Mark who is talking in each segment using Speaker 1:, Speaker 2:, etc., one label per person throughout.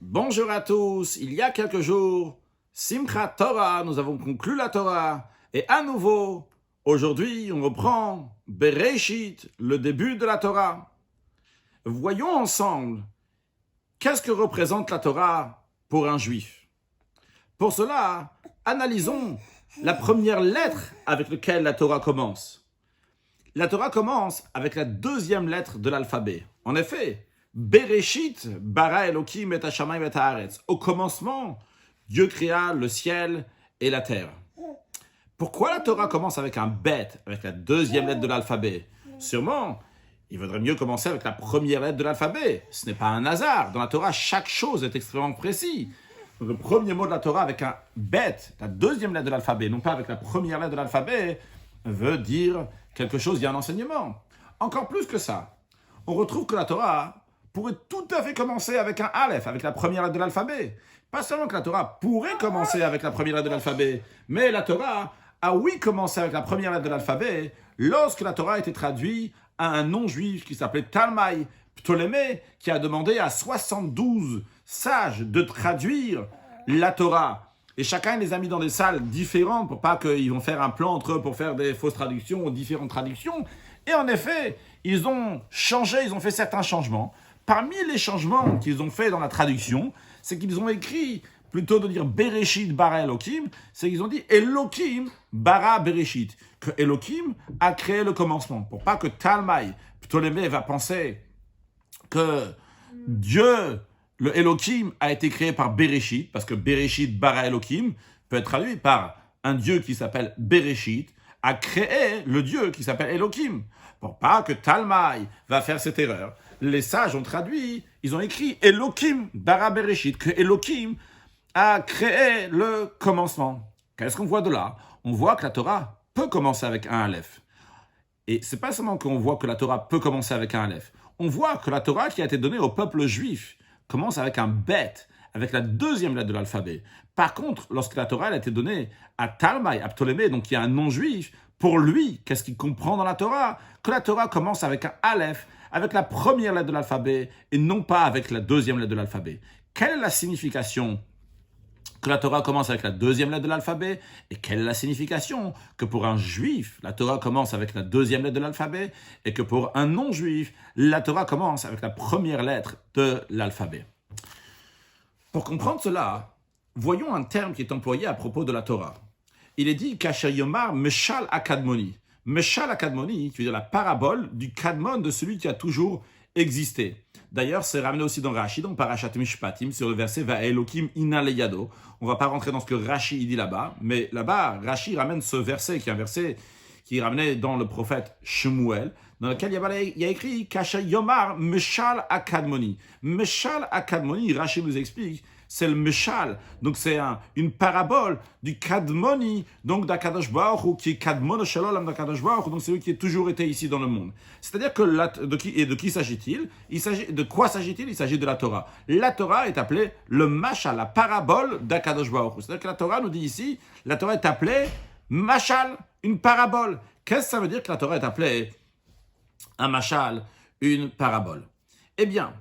Speaker 1: Bonjour à tous, il y a quelques jours, Simchat Torah, nous avons conclu la Torah, et à nouveau, aujourd'hui, on reprend Bereshit, le début de la Torah. Voyons ensemble, qu'est-ce que représente la Torah pour un juif? Pour cela, analysons la première lettre avec laquelle la Torah commence. La Torah commence avec la deuxième lettre de l'alphabet. En effet, Bereshit, bara Elokim et hashamayim et haaretz. Au commencement, Dieu créa le ciel et la terre. Pourquoi la Torah commence avec un bet, avec la deuxième lettre de l'alphabet? Sûrement, il vaudrait mieux commencer avec la première lettre de l'alphabet. Ce n'est pas un hasard. Dans la Torah, chaque chose est extrêmement précise. Donc, le premier mot de la Torah avec un bet, la deuxième lettre de l'alphabet, non pas avec la première lettre de l'alphabet, veut dire quelque chose, il y a un enseignement. Encore plus que ça, on retrouve que la Torah pourrait tout à fait commencer avec un Aleph, avec la première lettre de l'alphabet. Pas seulement que la Torah pourrait commencer avec la première lettre de l'alphabet, mais la Torah a oui commencé avec la première lettre de l'alphabet lorsque la Torah a été traduite à un non-juif qui s'appelait Talmai Ptolémée, qui a demandé à 72 sages de traduire la Torah. Et chacun les a mis dans des salles différentes pour pas qu'ils vont faire un plan entre eux pour faire des fausses traductions ou différentes traductions. Et en effet, ils ont changé, ils ont fait certains changements. Parmi les changements qu'ils ont fait dans la traduction, c'est qu'ils ont écrit, plutôt de dire Bereshit bara Elokim, c'est qu'ils ont dit Elokim bara Bereshit, que Elokim a créé le commencement. Pour pas que Talmai Ptolémée va penser que Dieu, le Elokim, a été créé par Bereshit, parce que Bereshit bara Elokim peut être traduit par un Dieu qui s'appelle Bereshit, a créé le Dieu qui s'appelle Elokim. Pour pas que Talmai va faire cette erreur, les sages ont traduit, ils ont écrit Elokim bara Bereshit, que Elokim a créé le commencement. Qu'est-ce qu'on voit de là? On voit que la Torah peut commencer avec un Aleph. Et c'est pas seulement qu'on voit que la Torah peut commencer avec un Aleph. On voit que la Torah qui a été donnée au peuple juif commence avec un bet, avec la deuxième lettre de l'alphabet. Par contre, lorsque la Torah a été donnée à Talmai, à Ptolémée, donc il y a un non-juif, pour lui, qu'est-ce qu'il comprend dans la Torah? Que la Torah commence avec un Aleph, avec la première lettre de l'alphabet, et non pas avec la deuxième lettre de l'alphabet. Quelle est la signification que la Torah commence avec la deuxième lettre de l'alphabet? Et quelle est la signification que pour un juif, la Torah commence avec la deuxième lettre de l'alphabet, et que pour un non-juif, la Torah commence avec la première lettre de l'alphabet? Pour comprendre cela, voyons un terme qui est employé à propos de la Torah. Il est dit Kasher Yomar Meshal Akadmoni. Meshal Akadmoni, qui veut dire la parabole du Kadmon, de celui qui a toujours existé. D'ailleurs, c'est ramené aussi dans Rashi, dans Parashat Mishpatim, sur le verset Va Elokim Ina Leyado. On ne va pas rentrer dans ce que Rashi dit là-bas, mais là-bas, Rashi ramène ce verset, qui est un verset qui est ramené dans le prophète Shemuel, dans lequel il y a écrit Kasher Yomar Meshal Akadmoni. Meshal Akadmoni, Rashi nous explique, c'est le Meshal, donc c'est une parabole du Kadmoni, donc d'Akadosh Baruch Hu, qui est Kadmon Shalom d'Akadosh Baruch Hu, donc c'est lui qui a toujours été ici dans le monde. C'est-à-dire que de qui s'agit-il? De quoi s'agit-il? Il s'agit de la Torah. La Torah est appelée le Mashal, la parabole d'Akadosh Baruch Hu. C'est-à-dire que la Torah nous dit ici, la Torah est appelée Mashal, une parabole. Qu'est-ce que ça veut dire que la Torah est appelée un Mashal, une parabole? Eh bien,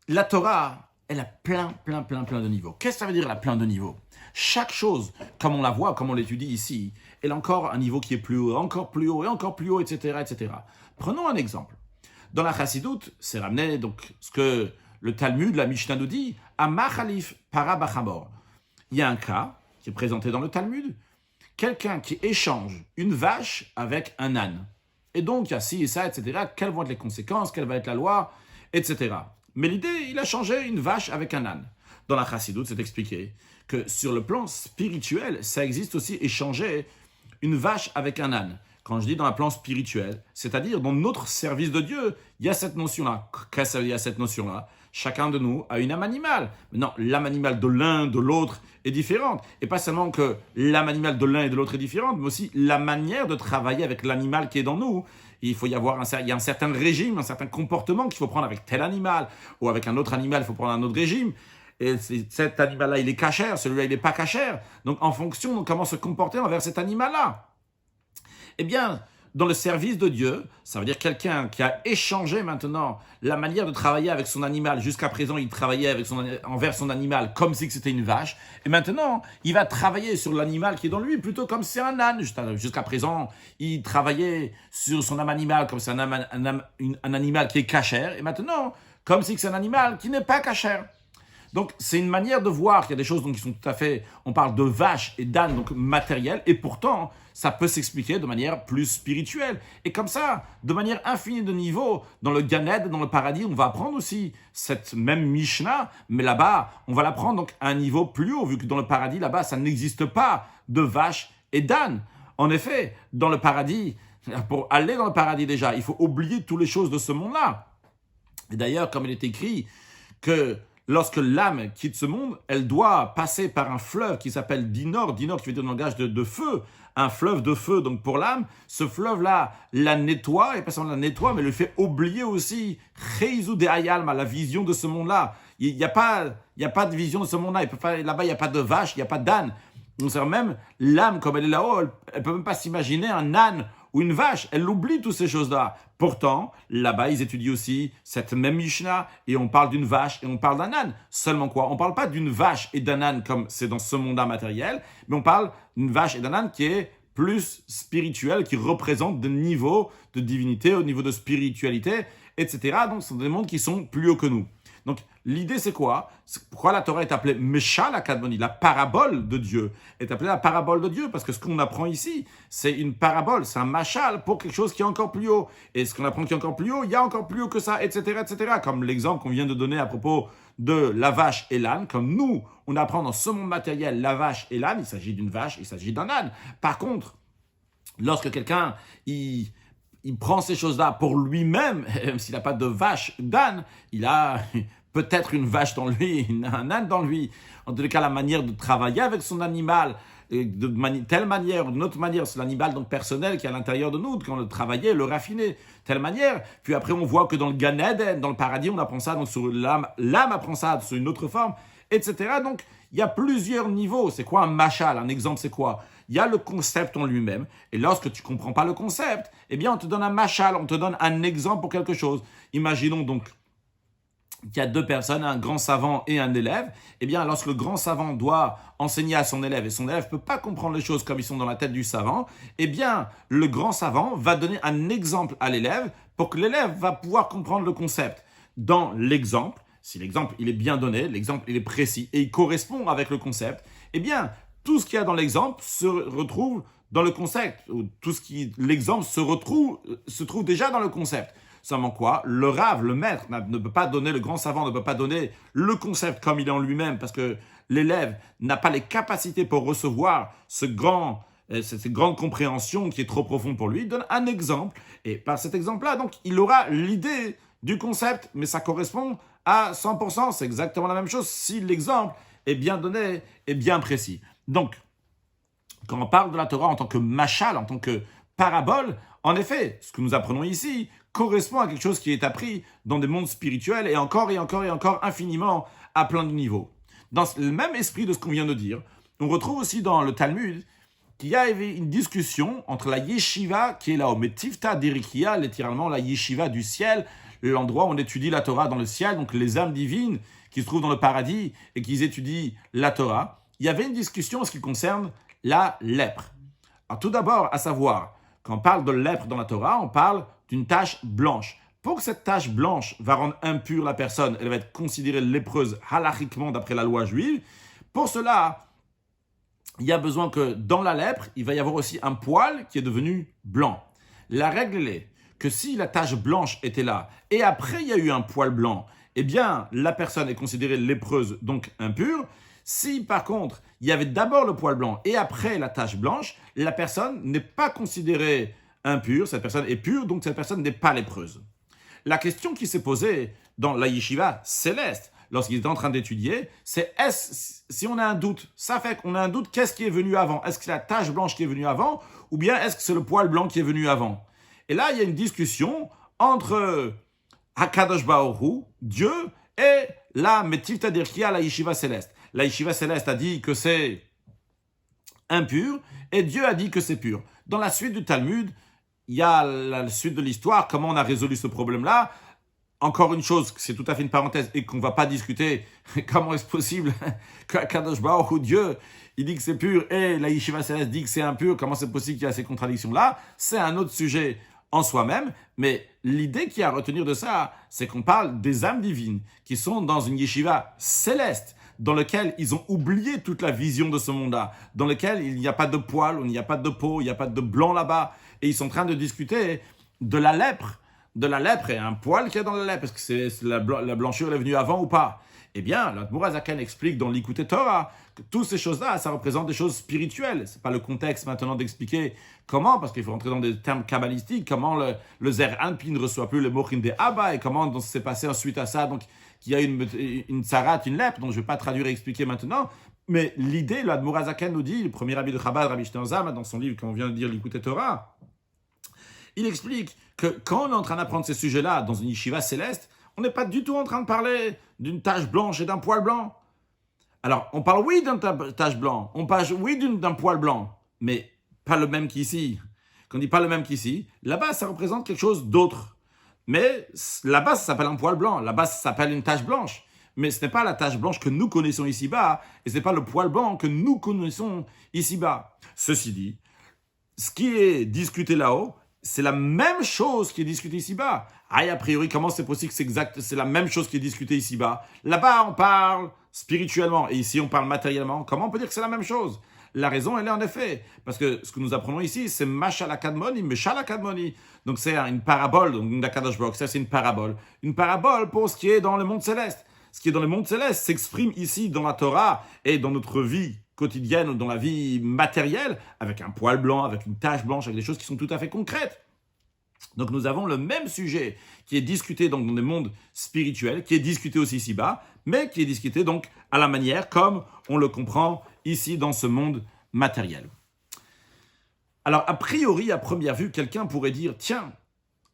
Speaker 1: la Torah, elle a plein de niveaux. Qu'est-ce que ça veut dire, elle a plein de niveaux? Chaque chose, comme on la voit, comme on l'étudie ici, elle a encore un niveau qui est plus haut, encore plus haut, et encore plus haut, etc., etc. Prenons un exemple. Dans la Chassidoute, c'est ramené, donc, ce que le Talmud, la Mishnah nous dit, à Machalif Parabachamor. Il y a un cas qui est présenté dans le Talmud, quelqu'un qui échange une vache avec un âne. Et donc, il y a ci et ça, etc. Quelles vont être les conséquences, quelle va être la loi, etc. Mais l'idée, il a changé une vache avec un âne. Dans la Chassidoute, c'est expliqué que sur le plan spirituel, ça existe aussi échanger une vache avec un âne. Quand je dis dans le plan spirituel, c'est-à-dire dans notre service de Dieu, il y a cette notion-là. Qu'est-ce que ça veut dire cette notion-là? Chacun de nous a une âme animale. Mais non, l'âme animale de l'un, de l'autre est différente. Et pas seulement que l'âme animale de l'un et de l'autre est différente, mais aussi la manière de travailler avec l'animal qui est dans nous. Il faut y avoir il y a un certain régime, un certain comportement qu'il faut prendre avec tel animal, ou avec un autre animal, il faut prendre un autre régime. Et cet animal-là, il est cachère, celui-là, il n'est pas cachère. Donc, en fonction de comment se comporter envers cet animal-là. Eh bien, dans le service de Dieu, ça veut dire quelqu'un qui a échangé maintenant la manière de travailler avec son animal. Jusqu'à présent, il travaillait envers son animal comme si c'était une vache. Et maintenant, il va travailler sur l'animal qui est dans lui plutôt comme si c'est un âne. Jusqu'à présent, il travaillait sur son âme animal comme si c'est un animal qui est cachère. Et maintenant, comme si c'est un animal qui n'est pas cachère. Donc, c'est une manière de voir qu'il y a des choses qui sont tout à fait... On parle de vaches et d'ânes, donc matérielles, et pourtant, ça peut s'expliquer de manière plus spirituelle. Et comme ça, de manière infinie de niveaux, dans le Gan Eden, dans le paradis, on va apprendre aussi cette même Mishnah, mais là-bas, on va l'apprendre donc à un niveau plus haut, vu que dans le paradis, là-bas, ça n'existe pas de vaches et d'ânes. En effet, dans le paradis, pour aller dans le paradis déjà, il faut oublier toutes les choses de ce monde-là. Et d'ailleurs, comme il est écrit que lorsque l'âme quitte ce monde, elle doit passer par un fleuve qui s'appelle Dinor. Dinor qui veut dire un langage de feu, un fleuve de feu. Donc pour l'âme, ce fleuve-là la nettoie, et pas seulement la nettoie, mais le fait oublier aussi Cheizu de Hayalma, la vision de ce monde-là. Il n'y a pas de vision de ce monde-là. Là-bas, il n'y a pas de vache, il n'y a pas d'âne. Donc même l'âme, comme elle est là-haut, elle ne peut même pas s'imaginer un âne ou une vache, elle oublie toutes ces choses-là. Pourtant, là-bas, ils étudient aussi cette même Mishnah, et on parle d'une vache et on parle d'un âne. Seulement quoi? On ne parle pas d'une vache et d'un âne comme c'est dans ce monde matériel, mais on parle d'une vache et d'un âne qui est plus spirituel, qui représente des niveaux de divinité, au niveau de spiritualité, etc. Donc, ce sont des mondes qui sont plus hauts que nous. Donc, l'idée, c'est quoi? Pourquoi la Torah est appelée Meshal HaKadmoni, la parabole de Dieu, est appelée la parabole de Dieu, parce que ce qu'on apprend ici, c'est une parabole, c'est un machal pour quelque chose qui est encore plus haut. Et ce qu'on apprend qui est encore plus haut, il y a encore plus haut que ça, etc., etc. Comme l'exemple qu'on vient de donner à propos de la vache et l'âne, comme nous, on apprend dans ce monde matériel la vache et l'âne, il s'agit d'une vache, il s'agit d'un âne. Par contre, lorsque quelqu'un, il prend ces choses-là pour lui-même, même s'il n'a pas de vache, d'âne, il a peut-être une vache dans lui, un âne dans lui. En tout cas, la manière de travailler avec son animal, telle manière ou d'une autre manière, c'est l'animal donc personnel qui est à l'intérieur de nous, quand le travailler, le raffiner, telle manière. Puis après, on voit que dans le Gan Eden, dans le paradis, on apprend ça donc sur l'âme apprend ça sous une autre forme, etc. Donc, il y a plusieurs niveaux. C'est quoi un machal? Un exemple, c'est quoi? Il y a le concept en lui-même, et lorsque tu ne comprends pas le concept, eh bien, on te donne un machal, on te donne un exemple pour quelque chose. Imaginons donc qu'il y a deux personnes, un grand savant et un élève. Eh bien, lorsque le grand savant doit enseigner à son élève, et son élève ne peut pas comprendre les choses comme ils sont dans la tête du savant, eh bien, le grand savant va donner un exemple à l'élève pour que l'élève va pouvoir comprendre le concept. Dans l'exemple, si l'exemple il est bien donné, l'exemple il est précis et il correspond avec le concept, eh bien, tout ce qu'il y a dans l'exemple se retrouve dans le concept. L'exemple se trouve déjà dans le concept. Seulement quoi? Le Rav, le maître, ne peut pas donner, le grand savant ne peut pas donner le concept comme il est en lui-même, parce que l'élève n'a pas les capacités pour recevoir cette grande compréhension qui est trop profonde pour lui. Il donne un exemple, et par cet exemple-là, donc, il aura l'idée du concept, mais ça correspond à 100%. C'est exactement la même chose si l'exemple est bien donné et bien précis. Donc, quand on parle de la Torah en tant que machal, en tant que parabole, en effet, ce que nous apprenons ici correspond à quelque chose qui est appris dans des mondes spirituels et encore infiniment à plein de niveaux. Dans le même esprit de ce qu'on vient de dire, on retrouve aussi dans le Talmud qu'il y avait une discussion entre la yeshiva qui est là-haut, mais Tifta d'Erikia, littéralement la yeshiva du ciel, l'endroit où on étudie la Torah dans le ciel, donc les âmes divines qui se trouvent dans le paradis et qui étudient la Torah. Il y avait une discussion en ce qui concerne la lèpre. Alors tout d'abord, à savoir, quand on parle de lèpre dans la Torah, on parle d'une tache blanche. Pour que cette tache blanche va rendre impure la personne, elle va être considérée lépreuse halachiquement d'après la loi juive. Pour cela, il y a besoin que dans la lèpre, il va y avoir aussi un poil qui est devenu blanc. La règle est que si la tache blanche était là et après il y a eu un poil blanc, eh bien la personne est considérée lépreuse, donc impure. Si par contre il y avait d'abord le poil blanc et après la tache blanche, la personne n'est pas considérée impure, cette personne est pure, donc cette personne n'est pas lépreuse. La question qui s'est posée dans la yeshiva céleste, lorsqu'il était en train d'étudier, c'est si on a un doute, ça fait qu'on a un doute, qu'est-ce qui est venu avant? Est-ce que c'est la tache blanche qui est venue avant ou bien est-ce que c'est le poil blanc qui est venu avant? Et là, il y a une discussion entre Hakadosh Baruch Hu, Dieu, et la Metivta d'Erkia, la yeshiva céleste. La yeshiva céleste a dit que c'est impur et Dieu a dit que c'est pur. Dans la suite du Talmud, il y a la suite de l'histoire, comment on a résolu ce problème-là. Encore une chose, c'est tout à fait une parenthèse et qu'on ne va pas discuter, comment est-ce possible qu'Akadosh Baruch Hu, Dieu, il dit que c'est pur et la Yeshiva Céleste dit que c'est impur, comment c'est possible qu'il y a ces contradictions-là? C'est un autre sujet en soi-même, mais l'idée qu'il y a à retenir de ça, c'est qu'on parle des âmes divines qui sont dans une Yeshiva céleste, dans lequel ils ont oublié toute la vision de ce monde-là, dans lequel il n'y a pas de poils, il n'y a pas de peau, il n'y a pas de blanc là-bas, et ils sont en train de discuter de la lèpre et un poil qu'il y a dans la lèpre, est-ce que la blancheur est venue avant ou pas? Eh bien, l'Admour Hazaken explique dans l'Ikouté Torah que toutes ces choses-là, ça représente des choses spirituelles. C'est pas le contexte maintenant d'expliquer comment, parce qu'il faut rentrer dans des termes kabbalistiques, comment le Zer Anpin ne reçoit plus le Mochin de Abba, et comment s'est passé ensuite à ça, donc qu'il y a une tsarat, une lèpre, dont je ne vais pas traduire et expliquer maintenant. Mais l'idée, l'Admour Hazaken nous dit, le premier rabbi de Chabad, Rabbi Steinzam, dans son livre qu'on vient de dire, l'Ikouté Torah, il explique que quand on est en train d'apprendre ces sujets-là dans une yeshiva céleste, on n'est pas du tout en train de parler d'une tache blanche et d'un poil blanc. Alors, on parle oui d'une tache blanche, on parle oui d'un poil blanc, mais pas le même qu'ici. Quand on dit pas le même qu'ici, là-bas, ça représente quelque chose d'autre. Mais là-bas, ça s'appelle un poil blanc, là-bas, ça s'appelle une tache blanche. Mais ce n'est pas la tache blanche que nous connaissons ici-bas, et ce n'est pas le poil blanc que nous connaissons ici-bas. Ceci dit, ce qui est discuté là-haut, c'est la même chose qui est discutée ici-bas. A priori, comment c'est possible que c'est la même chose qui est discutée ici-bas? Là-bas, on parle spirituellement, et ici, on parle matériellement. Comment on peut dire que c'est la même chose? La raison, elle est en effet, parce que ce que nous apprenons ici, c'est Mashal Akadmoni, Meshal Akadmoni. Donc c'est une parabole, donc d'Akadosh Baruch, ça c'est une parabole. Une parabole pour ce qui est dans le monde céleste. Ce qui est dans le monde céleste s'exprime ici dans la Torah et dans notre vie quotidienne ou dans la vie matérielle, avec un poil blanc, avec une tache blanche, avec des choses qui sont tout à fait concrètes. Donc nous avons le même sujet qui est discuté donc dans des mondes spirituels, qui est discuté aussi ici-bas, mais qui est discuté donc à la manière comme on le comprend ici dans ce monde matériel. Alors a priori, à première vue, quelqu'un pourrait dire, tiens,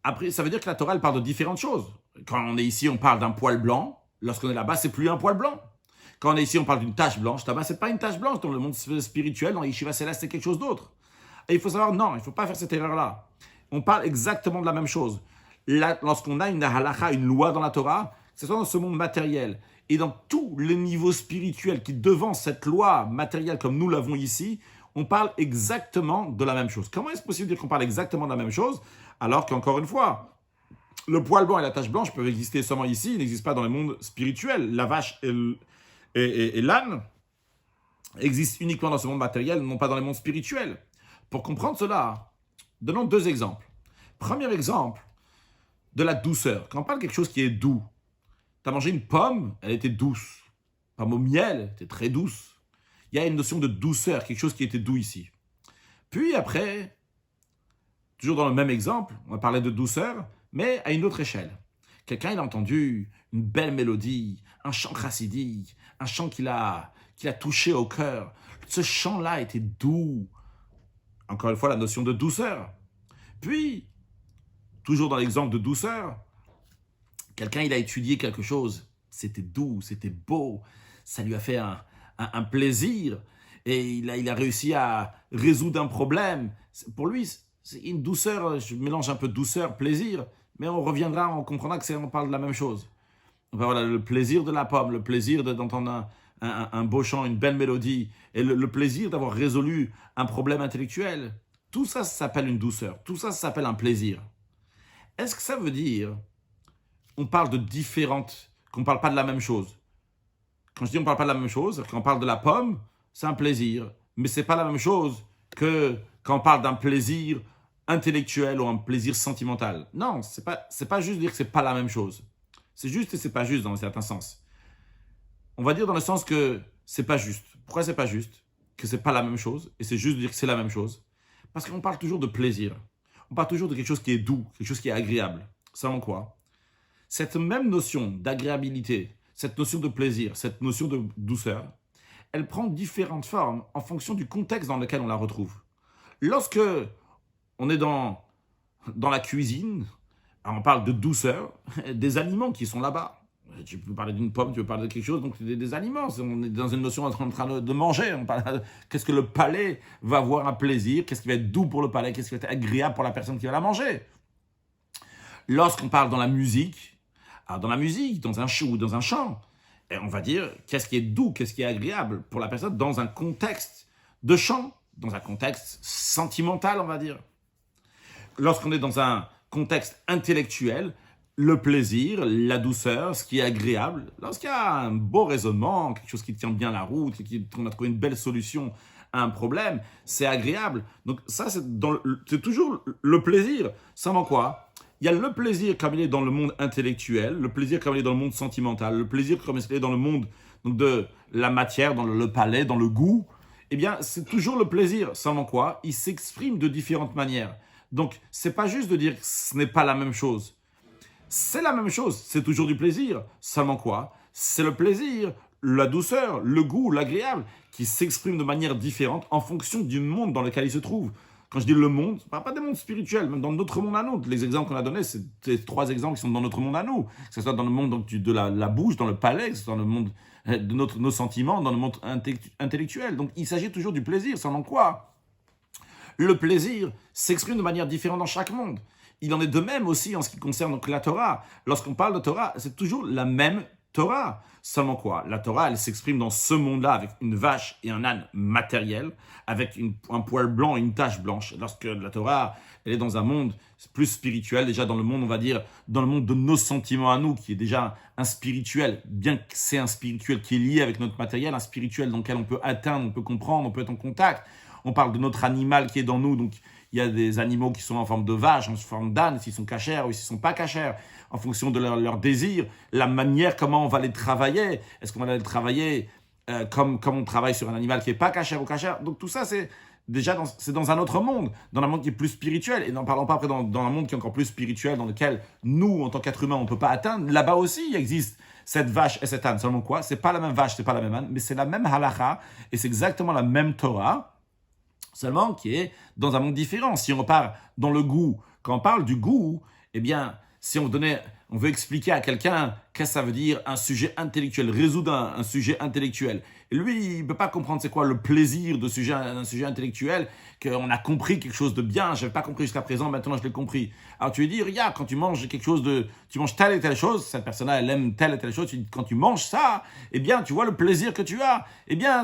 Speaker 1: après, ça veut dire que la Torah elle parle de différentes choses. Quand on est ici, on parle d'un poil blanc, lorsqu'on est là-bas, c'est plus un poil blanc. Quand on est ici, on parle d'une tache blanche. Là-bas, c'est pas une tache blanche. Dans le monde spirituel, dans les Yeshiva Céleste, c'est quelque chose d'autre. Et il faut savoir, non, il ne faut pas faire cette erreur-là. On parle exactement de la même chose. Là, lorsqu'on a une halakha, une loi dans la Torah, que ce soit dans ce monde matériel et dans tous les niveaux spirituels qui devancent cette loi matérielle comme nous l'avons ici, on parle exactement de la même chose. Comment est-ce possible de dire qu'on parle exactement de la même chose alors qu'encore une fois, le poil blanc et la tache blanche peuvent exister seulement ici, ils n'existent pas dans le monde spirituel. La vache et l'âne existent uniquement dans ce monde matériel, non pas dans les mondes spirituels. Pour comprendre cela, donnons deux exemples. Premier exemple, de la douceur. Quand on parle de quelque chose qui est doux, tu as mangé une pomme, elle était douce. Pomme au miel, elle était très douce. Il y a une notion de douceur, quelque chose qui était doux ici. Puis après, toujours dans le même exemple, on va parler de douceur, mais à une autre échelle. Quelqu'un il a entendu une belle mélodie, un chant chassidique, un chant qui l'a touché au cœur. Ce chant-là était doux. Encore une fois, la notion de douceur. Puis, toujours dans l'exemple de douceur, quelqu'un il a étudié quelque chose. C'était doux, c'était beau. Ça lui a fait un plaisir. Et il a réussi à résoudre un problème. Pour lui, c'est une douceur, je mélange un peu douceur, plaisir. Mais on reviendra, on comprendra on parle de la même chose. Enfin, voilà, le plaisir de la pomme, le plaisir d'entendre un beau chant, une belle mélodie, et le plaisir d'avoir résolu un problème intellectuel. Tout ça, ça s'appelle une douceur. Tout ça, ça s'appelle un plaisir. Est-ce que ça veut dire on parle de différentes, qu'on ne parle pas de la même chose? Quand je dis on ne parle pas de la même chose, quand on parle de la pomme, c'est un plaisir. Mais ce n'est pas la même chose que quand on parle d'un plaisir intellectuel ou un plaisir sentimental. Non, c'est pas juste dire que c'est pas la même chose. C'est juste et c'est pas juste dans un certain sens. On va dire dans le sens que c'est pas juste. Pourquoi c'est pas juste? Que c'est pas la même chose et c'est juste dire que c'est la même chose. Parce qu'on parle toujours de plaisir. On parle toujours de quelque chose qui est doux, quelque chose qui est agréable. Selon quoi? Cette même notion d'agréabilité, cette notion de plaisir, cette notion de douceur, elle prend différentes formes en fonction du contexte dans lequel on la retrouve. Lorsque on est dans la cuisine, on parle de douceur, des aliments qui sont là-bas. Tu peux parler d'une pomme, tu peux parler de quelque chose, donc des aliments. On est dans une notion en train de manger. On parle qu'est-ce que le palais va avoir un plaisir, qu'est-ce qui va être doux pour le palais, qu'est-ce qui va être agréable pour la personne qui va la manger. Lorsqu'on parle dans la musique, dans un chant ou dans un chant, on va dire qu'est-ce qui est doux, qu'est-ce qui est agréable pour la personne dans un contexte de chant, dans un contexte sentimental, on va dire. Lorsqu'on est dans un contexte intellectuel, le plaisir, la douceur, ce qui est agréable, lorsqu'il y a un beau raisonnement, quelque chose qui tient bien la route, qu'on a trouvé une belle solution à un problème, c'est agréable. Donc ça, c'est toujours le plaisir. Seulement quoi? Il y a le plaisir comme il est dans le monde intellectuel, le plaisir comme il est dans le monde sentimental, le plaisir comme il est dans le monde donc de la matière, dans le palais, dans le goût. Eh bien, c'est toujours le plaisir. Seulement quoi? Il s'exprime de différentes manières. Donc, c'est pas juste de dire que ce n'est pas la même chose. C'est la même chose, c'est toujours du plaisir. Seulement quoi? C'est le plaisir, la douceur, le goût, l'agréable, qui s'expriment de manière différente en fonction du monde dans lequel il se trouve. Quand je dis le monde, je ne parle pas des mondes spirituels, même dans notre monde à nous. Les exemples qu'on a donnés, c'est les 3 exemples qui sont dans notre monde à nous. Que ce soit dans le monde donc, de la bouche, dans le palais, que ce soit dans le monde de nos sentiments, dans le monde intellectuel. Donc il s'agit toujours du plaisir, seulement quoi? Le plaisir s'exprime de manière différente dans chaque monde. Il en est de même aussi en ce qui concerne donc, la Torah. Lorsqu'on parle de Torah, c'est toujours la même Torah. Seulement quoi? La Torah, elle s'exprime dans ce monde-là avec une vache et un âne matériel, avec un poil blanc et une tache blanche. Lorsque la Torah, elle est dans un monde plus spirituel, déjà dans le monde, on va dire, dans le monde de nos sentiments à nous, qui est déjà un spirituel, bien que c'est un spirituel qui est lié avec notre matériel, un spirituel dans lequel on peut atteindre, on peut comprendre, on peut être en contact. On parle de notre animal qui est dans nous, donc il y a des animaux qui sont en forme de vache, en forme d'âne, s'ils sont cachers ou s'ils ne sont pas cachers, en fonction de leur désir, la manière comment on va les travailler. Est-ce qu'on va les travailler comme on travaille sur un animal qui n'est pas cachère ou cachère? Donc tout ça, c'est déjà c'est dans un autre monde, dans un monde qui est plus spirituel. Et n'en parlons pas après dans un monde qui est encore plus spirituel, dans lequel nous, en tant qu'êtres humains, on ne peut pas atteindre. Là-bas aussi, il existe cette vache et cet âne. Seulement quoi? C'est pas la même vache, c'est pas la même âne, mais c'est la même halakha et c'est exactement la même Torah, seulement qui est dans un monde différent. Si on repart dans le goût, quand on parle du goût, eh bien, si on veut expliquer à quelqu'un qu'est-ce que ça veut dire un sujet intellectuel, résoudre un sujet intellectuel. Et lui, il ne peut pas comprendre c'est quoi le plaisir d'un sujet intellectuel, qu'on a compris quelque chose de bien, je n'avais pas compris jusqu'à présent, maintenant je l'ai compris. Alors tu lui dis, regarde, quand tu manges quelque chose tu manges telle et telle chose, cette personne-là, elle aime telle et telle chose, quand tu manges ça, eh bien, tu vois le plaisir que tu as. Eh bien,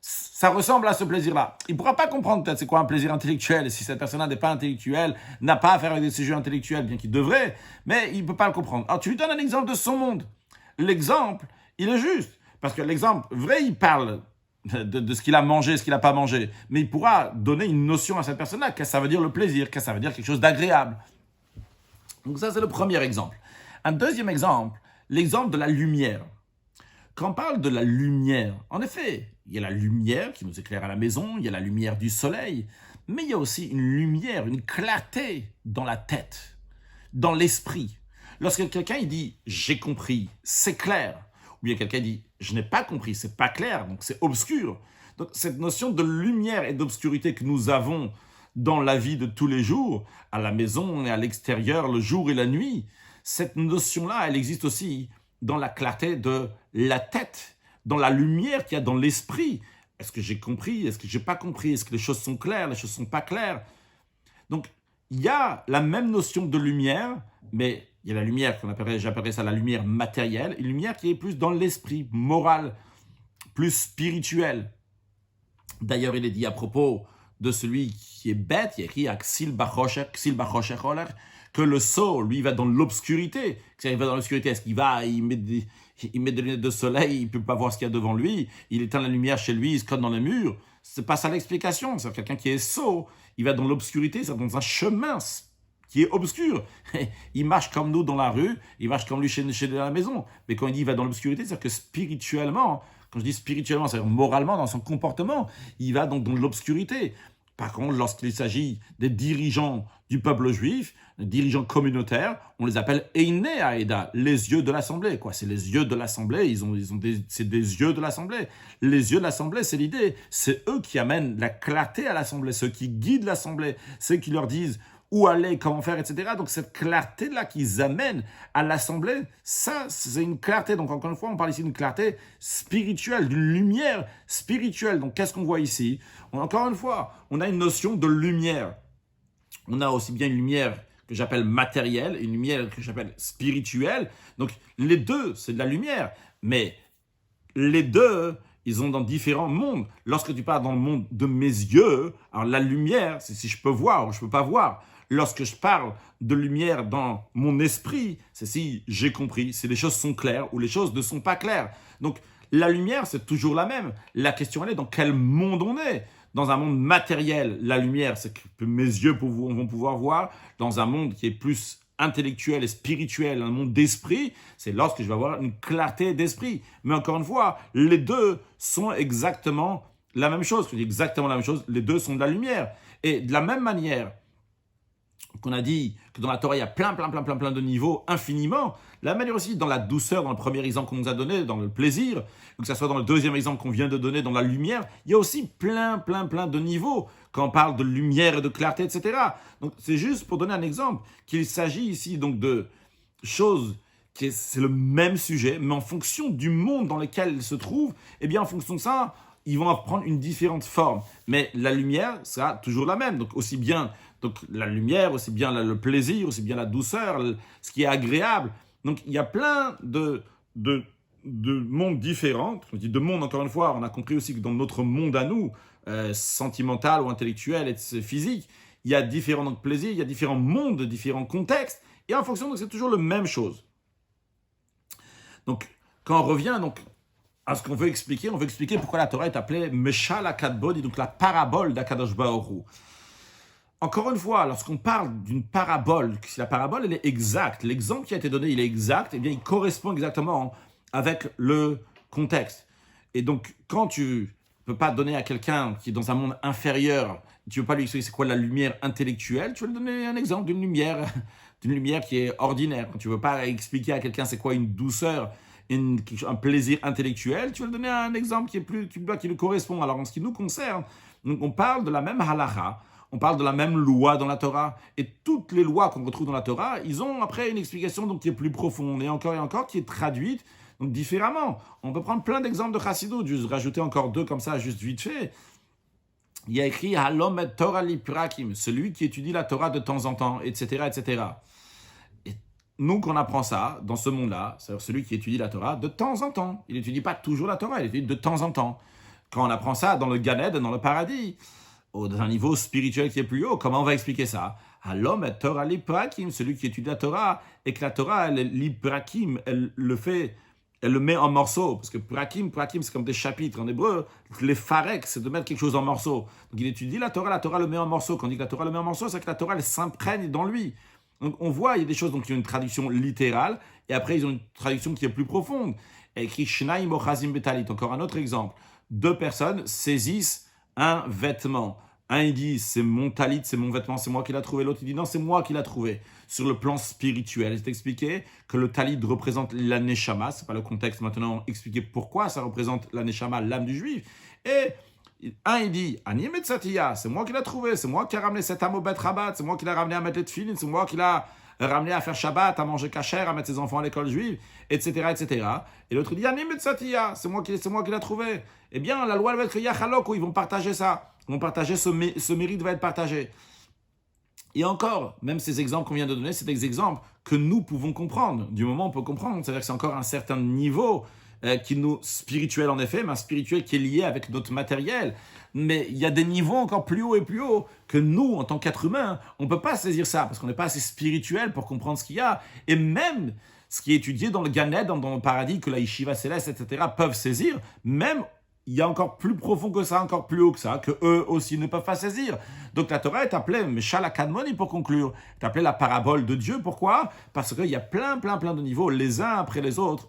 Speaker 1: ça ressemble à ce plaisir-là. Il ne pourra pas comprendre peut-être c'est quoi un plaisir intellectuel. Si cette personne-là n'est pas intellectuelle, n'a pas à faire avec des sujets intellectuels, bien qu'il devrait, mais il ne peut pas le comprendre. Alors tu lui donnes un exemple de son monde. L'exemple, il est juste. Parce que l'exemple, vrai, il parle de ce qu'il a mangé, ce qu'il n'a pas mangé. Mais il pourra donner une notion à cette personne-là. Qu'est-ce que ça veut dire le plaisir? Qu'est-ce que ça veut dire quelque chose d'agréable? Donc ça, c'est le premier exemple. Un deuxième exemple, l'exemple de la lumière. Quand on parle de la lumière, en effet, il y a la lumière qui nous éclaire à la maison, il y a la lumière du soleil, mais il y a aussi une lumière, une clarté dans la tête, dans l'esprit. Lorsque quelqu'un il dit « j'ai compris », c'est clair, ou bien quelqu'un dit « je n'ai pas compris », c'est pas clair, donc c'est obscur. Donc cette notion de lumière et d'obscurité que nous avons dans la vie de tous les jours, à la maison et à l'extérieur, le jour et la nuit, cette notion-là, elle existe aussi dans la clarté de la tête, dans la lumière qu'il y a dans l'esprit. Est-ce que j'ai compris? Est-ce que j'ai pas compris? Est-ce que les choses sont claires? Les choses sont pas claires? Donc, il y a la même notion de lumière, mais il y a la lumière j'appellerais ça la lumière matérielle, une lumière qui est plus dans l'esprit, moral, plus spirituel. D'ailleurs, il est dit à propos de celui qui est bête, il y a écrit à Ksil Bachosher, que le sot, lui, va dans l'obscurité. Il va dans l'obscurité, est-ce qu'il va, il met des lunettes de soleil, il ne peut pas voir ce qu'il y a devant lui, il éteint la lumière chez lui, il se colle dans les murs. C'est pas ça l'explication. C'est quelqu'un qui est sot, il va dans l'obscurité, c'est dans un chemin qui est obscur. Il marche comme nous dans la rue, il marche comme lui chez la maison. Mais quand il dit il va dans l'obscurité, c'est-à-dire que spirituellement, quand je dis spirituellement, c'est-à-dire moralement, dans son comportement, il va donc dans l'obscurité. Par contre, lorsqu'il s'agit des dirigeants du peuple juif, des dirigeants communautaires, on les appelle Einé Aïda, les yeux de l'Assemblée. C'est les yeux de l'Assemblée, c'est des yeux de l'Assemblée. Les yeux de l'Assemblée, c'est l'idée. C'est eux qui amènent la clarté à l'Assemblée, ceux qui guident l'Assemblée, ceux qui leur disent où aller, comment faire, etc. Donc cette clarté-là qu'ils amènent à l'assemblée, ça, c'est une clarté. Donc encore une fois, on parle ici d'une clarté spirituelle, d'une lumière spirituelle. Donc qu'est-ce qu'on voit ici? Encore une fois, on a une notion de lumière. On a aussi bien une lumière que j'appelle matérielle, une lumière que j'appelle spirituelle. Donc les deux, c'est de la lumière. Mais les deux, ils sont dans différents mondes. Lorsque tu parles dans le monde de mes yeux, alors la lumière, c'est si je peux voir ou je ne peux pas voir. Lorsque je parle de lumière dans mon esprit, c'est si j'ai compris, si les choses sont claires ou les choses ne sont pas claires. Donc la lumière, c'est toujours la même. La question, elle est dans quel monde on est. Dans un monde matériel, la lumière, c'est que mes yeux vont pouvoir voir. Dans un monde qui est plus intellectuel et spirituel, un monde d'esprit, c'est lorsque je vais avoir une clarté d'esprit. Mais encore une fois, les deux sont exactement la même chose. Je dis exactement la même chose, les deux sont de la lumière. Et de la même manière qu'on a dit que dans la Torah, il y a plein de niveaux infiniment, de la manière aussi dans la douceur, dans le premier exemple qu'on nous a donné, dans le plaisir, ou que ce soit dans le deuxième exemple qu'on vient de donner, dans la lumière, il y a aussi plein de niveaux quand on parle de lumière et de clarté, etc. Donc c'est juste pour donner un exemple qu'il s'agit ici donc de choses c'est le même sujet, mais en fonction du monde dans lequel il se trouve, eh bien en fonction de ça, ils vont prendre une différente forme. Mais la lumière sera toujours la même. Donc aussi bien donc, la lumière, aussi bien le plaisir, aussi bien la douceur, ce qui est agréable. Donc il y a plein de mondes différents. On dit de mondes, encore une fois, on a compris aussi que dans notre monde à nous, sentimental ou intellectuel et physique, il y a différents donc, plaisirs, il y a différents mondes, différents contextes. Et en fonction, donc, c'est toujours la même chose. Donc, quand on revient donc, à ce qu'on veut expliquer, on veut expliquer pourquoi la Torah est appelée Meshal HaKadbod, donc la parabole d'Akadosh Baruch Hu. Encore une fois, lorsqu'on parle d'une parabole, si la parabole elle est exacte, l'exemple qui a été donné il est exact, eh bien il correspond exactement avec le contexte. Et donc, quand tu ne peux pas donner à quelqu'un qui est dans un monde inférieur, tu ne veux pas lui expliquer c'est quoi la lumière intellectuelle, tu veux lui donner un exemple d'une lumière qui est ordinaire. Quand tu ne veux pas expliquer à quelqu'un c'est quoi une douceur, un plaisir intellectuel, tu vas lui donner un exemple qui lui correspond. Alors en ce qui nous concerne, donc on parle de la même halacha, on parle de la même loi dans la Torah, et toutes les lois qu'on retrouve dans la Torah, ils ont après une explication donc, qui est plus profonde, et encore, qui est traduite donc, différemment. On peut prendre plein d'exemples de Chassidut, juste rajouter encore deux comme ça, juste vite fait. Il y a écrit « Halom et Torah li prakim », celui qui étudie la Torah de temps en temps, etc., etc. Nous, qu'on apprend ça, dans ce monde-là, c'est-à-dire celui qui étudie la Torah, de temps en temps. Il n'étudie pas toujours la Torah, il étudie de temps en temps. Quand on apprend ça dans le Gan Eden, dans le paradis, dans un niveau spirituel qui est plus haut, comment on va expliquer ça? L'homme est Torah liprakim, celui qui étudie la Torah, et que la Torah, liprakim, elle le met en morceaux. Parce que prakim, c'est comme des chapitres. En hébreu, les farek, c'est de mettre quelque chose en morceaux. Donc il étudie la Torah le met en morceaux. Quand on dit que la Torah le met en morceaux, c'est que la Torah, elle s'imprègne dans lui. Donc on voit, il y a des choses donc, qui ont une traduction littérale, et après ils ont une traduction qui est plus profonde. Écrit Shnaim Ochazim Betalit, encore un autre exemple. Deux personnes saisissent un vêtement. Un il dit c'est mon talit, c'est mon vêtement, c'est moi qui l'ai trouvé. L'autre il dit non, c'est moi qui l'ai trouvé. Sur le plan spirituel, c'est expliqué que le talit représente la neshama, c'est pas le contexte maintenant, expliquer pourquoi ça représente la neshama, l'âme du juif. Et un, il dit, Ani Metzatiya, c'est moi qui l'ai trouvé, c'est moi qui ai ramené cet âme au Bet Rabat, c'est moi qui l'ai ramené à mettre les tefilin, c'est moi qui l'ai ramené à faire Shabbat, à manger kasher, à mettre ses enfants à l'école juive, etc., etc. Et l'autre, il dit, Ani Metzatiya, c'est moi qui l'ai trouvé. Eh bien, la loi elle va être Yachalok, où ils vont partager ça. Ils vont partager, ce mérite va être partagé. Et encore, même ces exemples qu'on vient de donner, c'est des exemples que nous pouvons comprendre. Du moment où on peut comprendre, c'est-à-dire que c'est encore un certain niveau qui nous spirituel en effet, mais un spirituel qui est lié avec notre matériel. Mais il y a des niveaux encore plus haut et plus haut que nous, en tant qu'êtres humains, on ne peut pas saisir ça parce qu'on n'est pas assez spirituel pour comprendre ce qu'il y a. Et même ce qui est étudié dans le Gan Eden, dans le paradis, que la Yeshiva céleste, etc., peuvent saisir, même il y a encore plus profond que ça, encore plus haut que ça, que eux aussi ne peuvent pas saisir. Donc la Torah est appelée Meshal HaKadmoni pour conclure. C'est appelée la parabole de Dieu. Pourquoi? Parce qu'il y a plein de niveaux, les uns après les autres.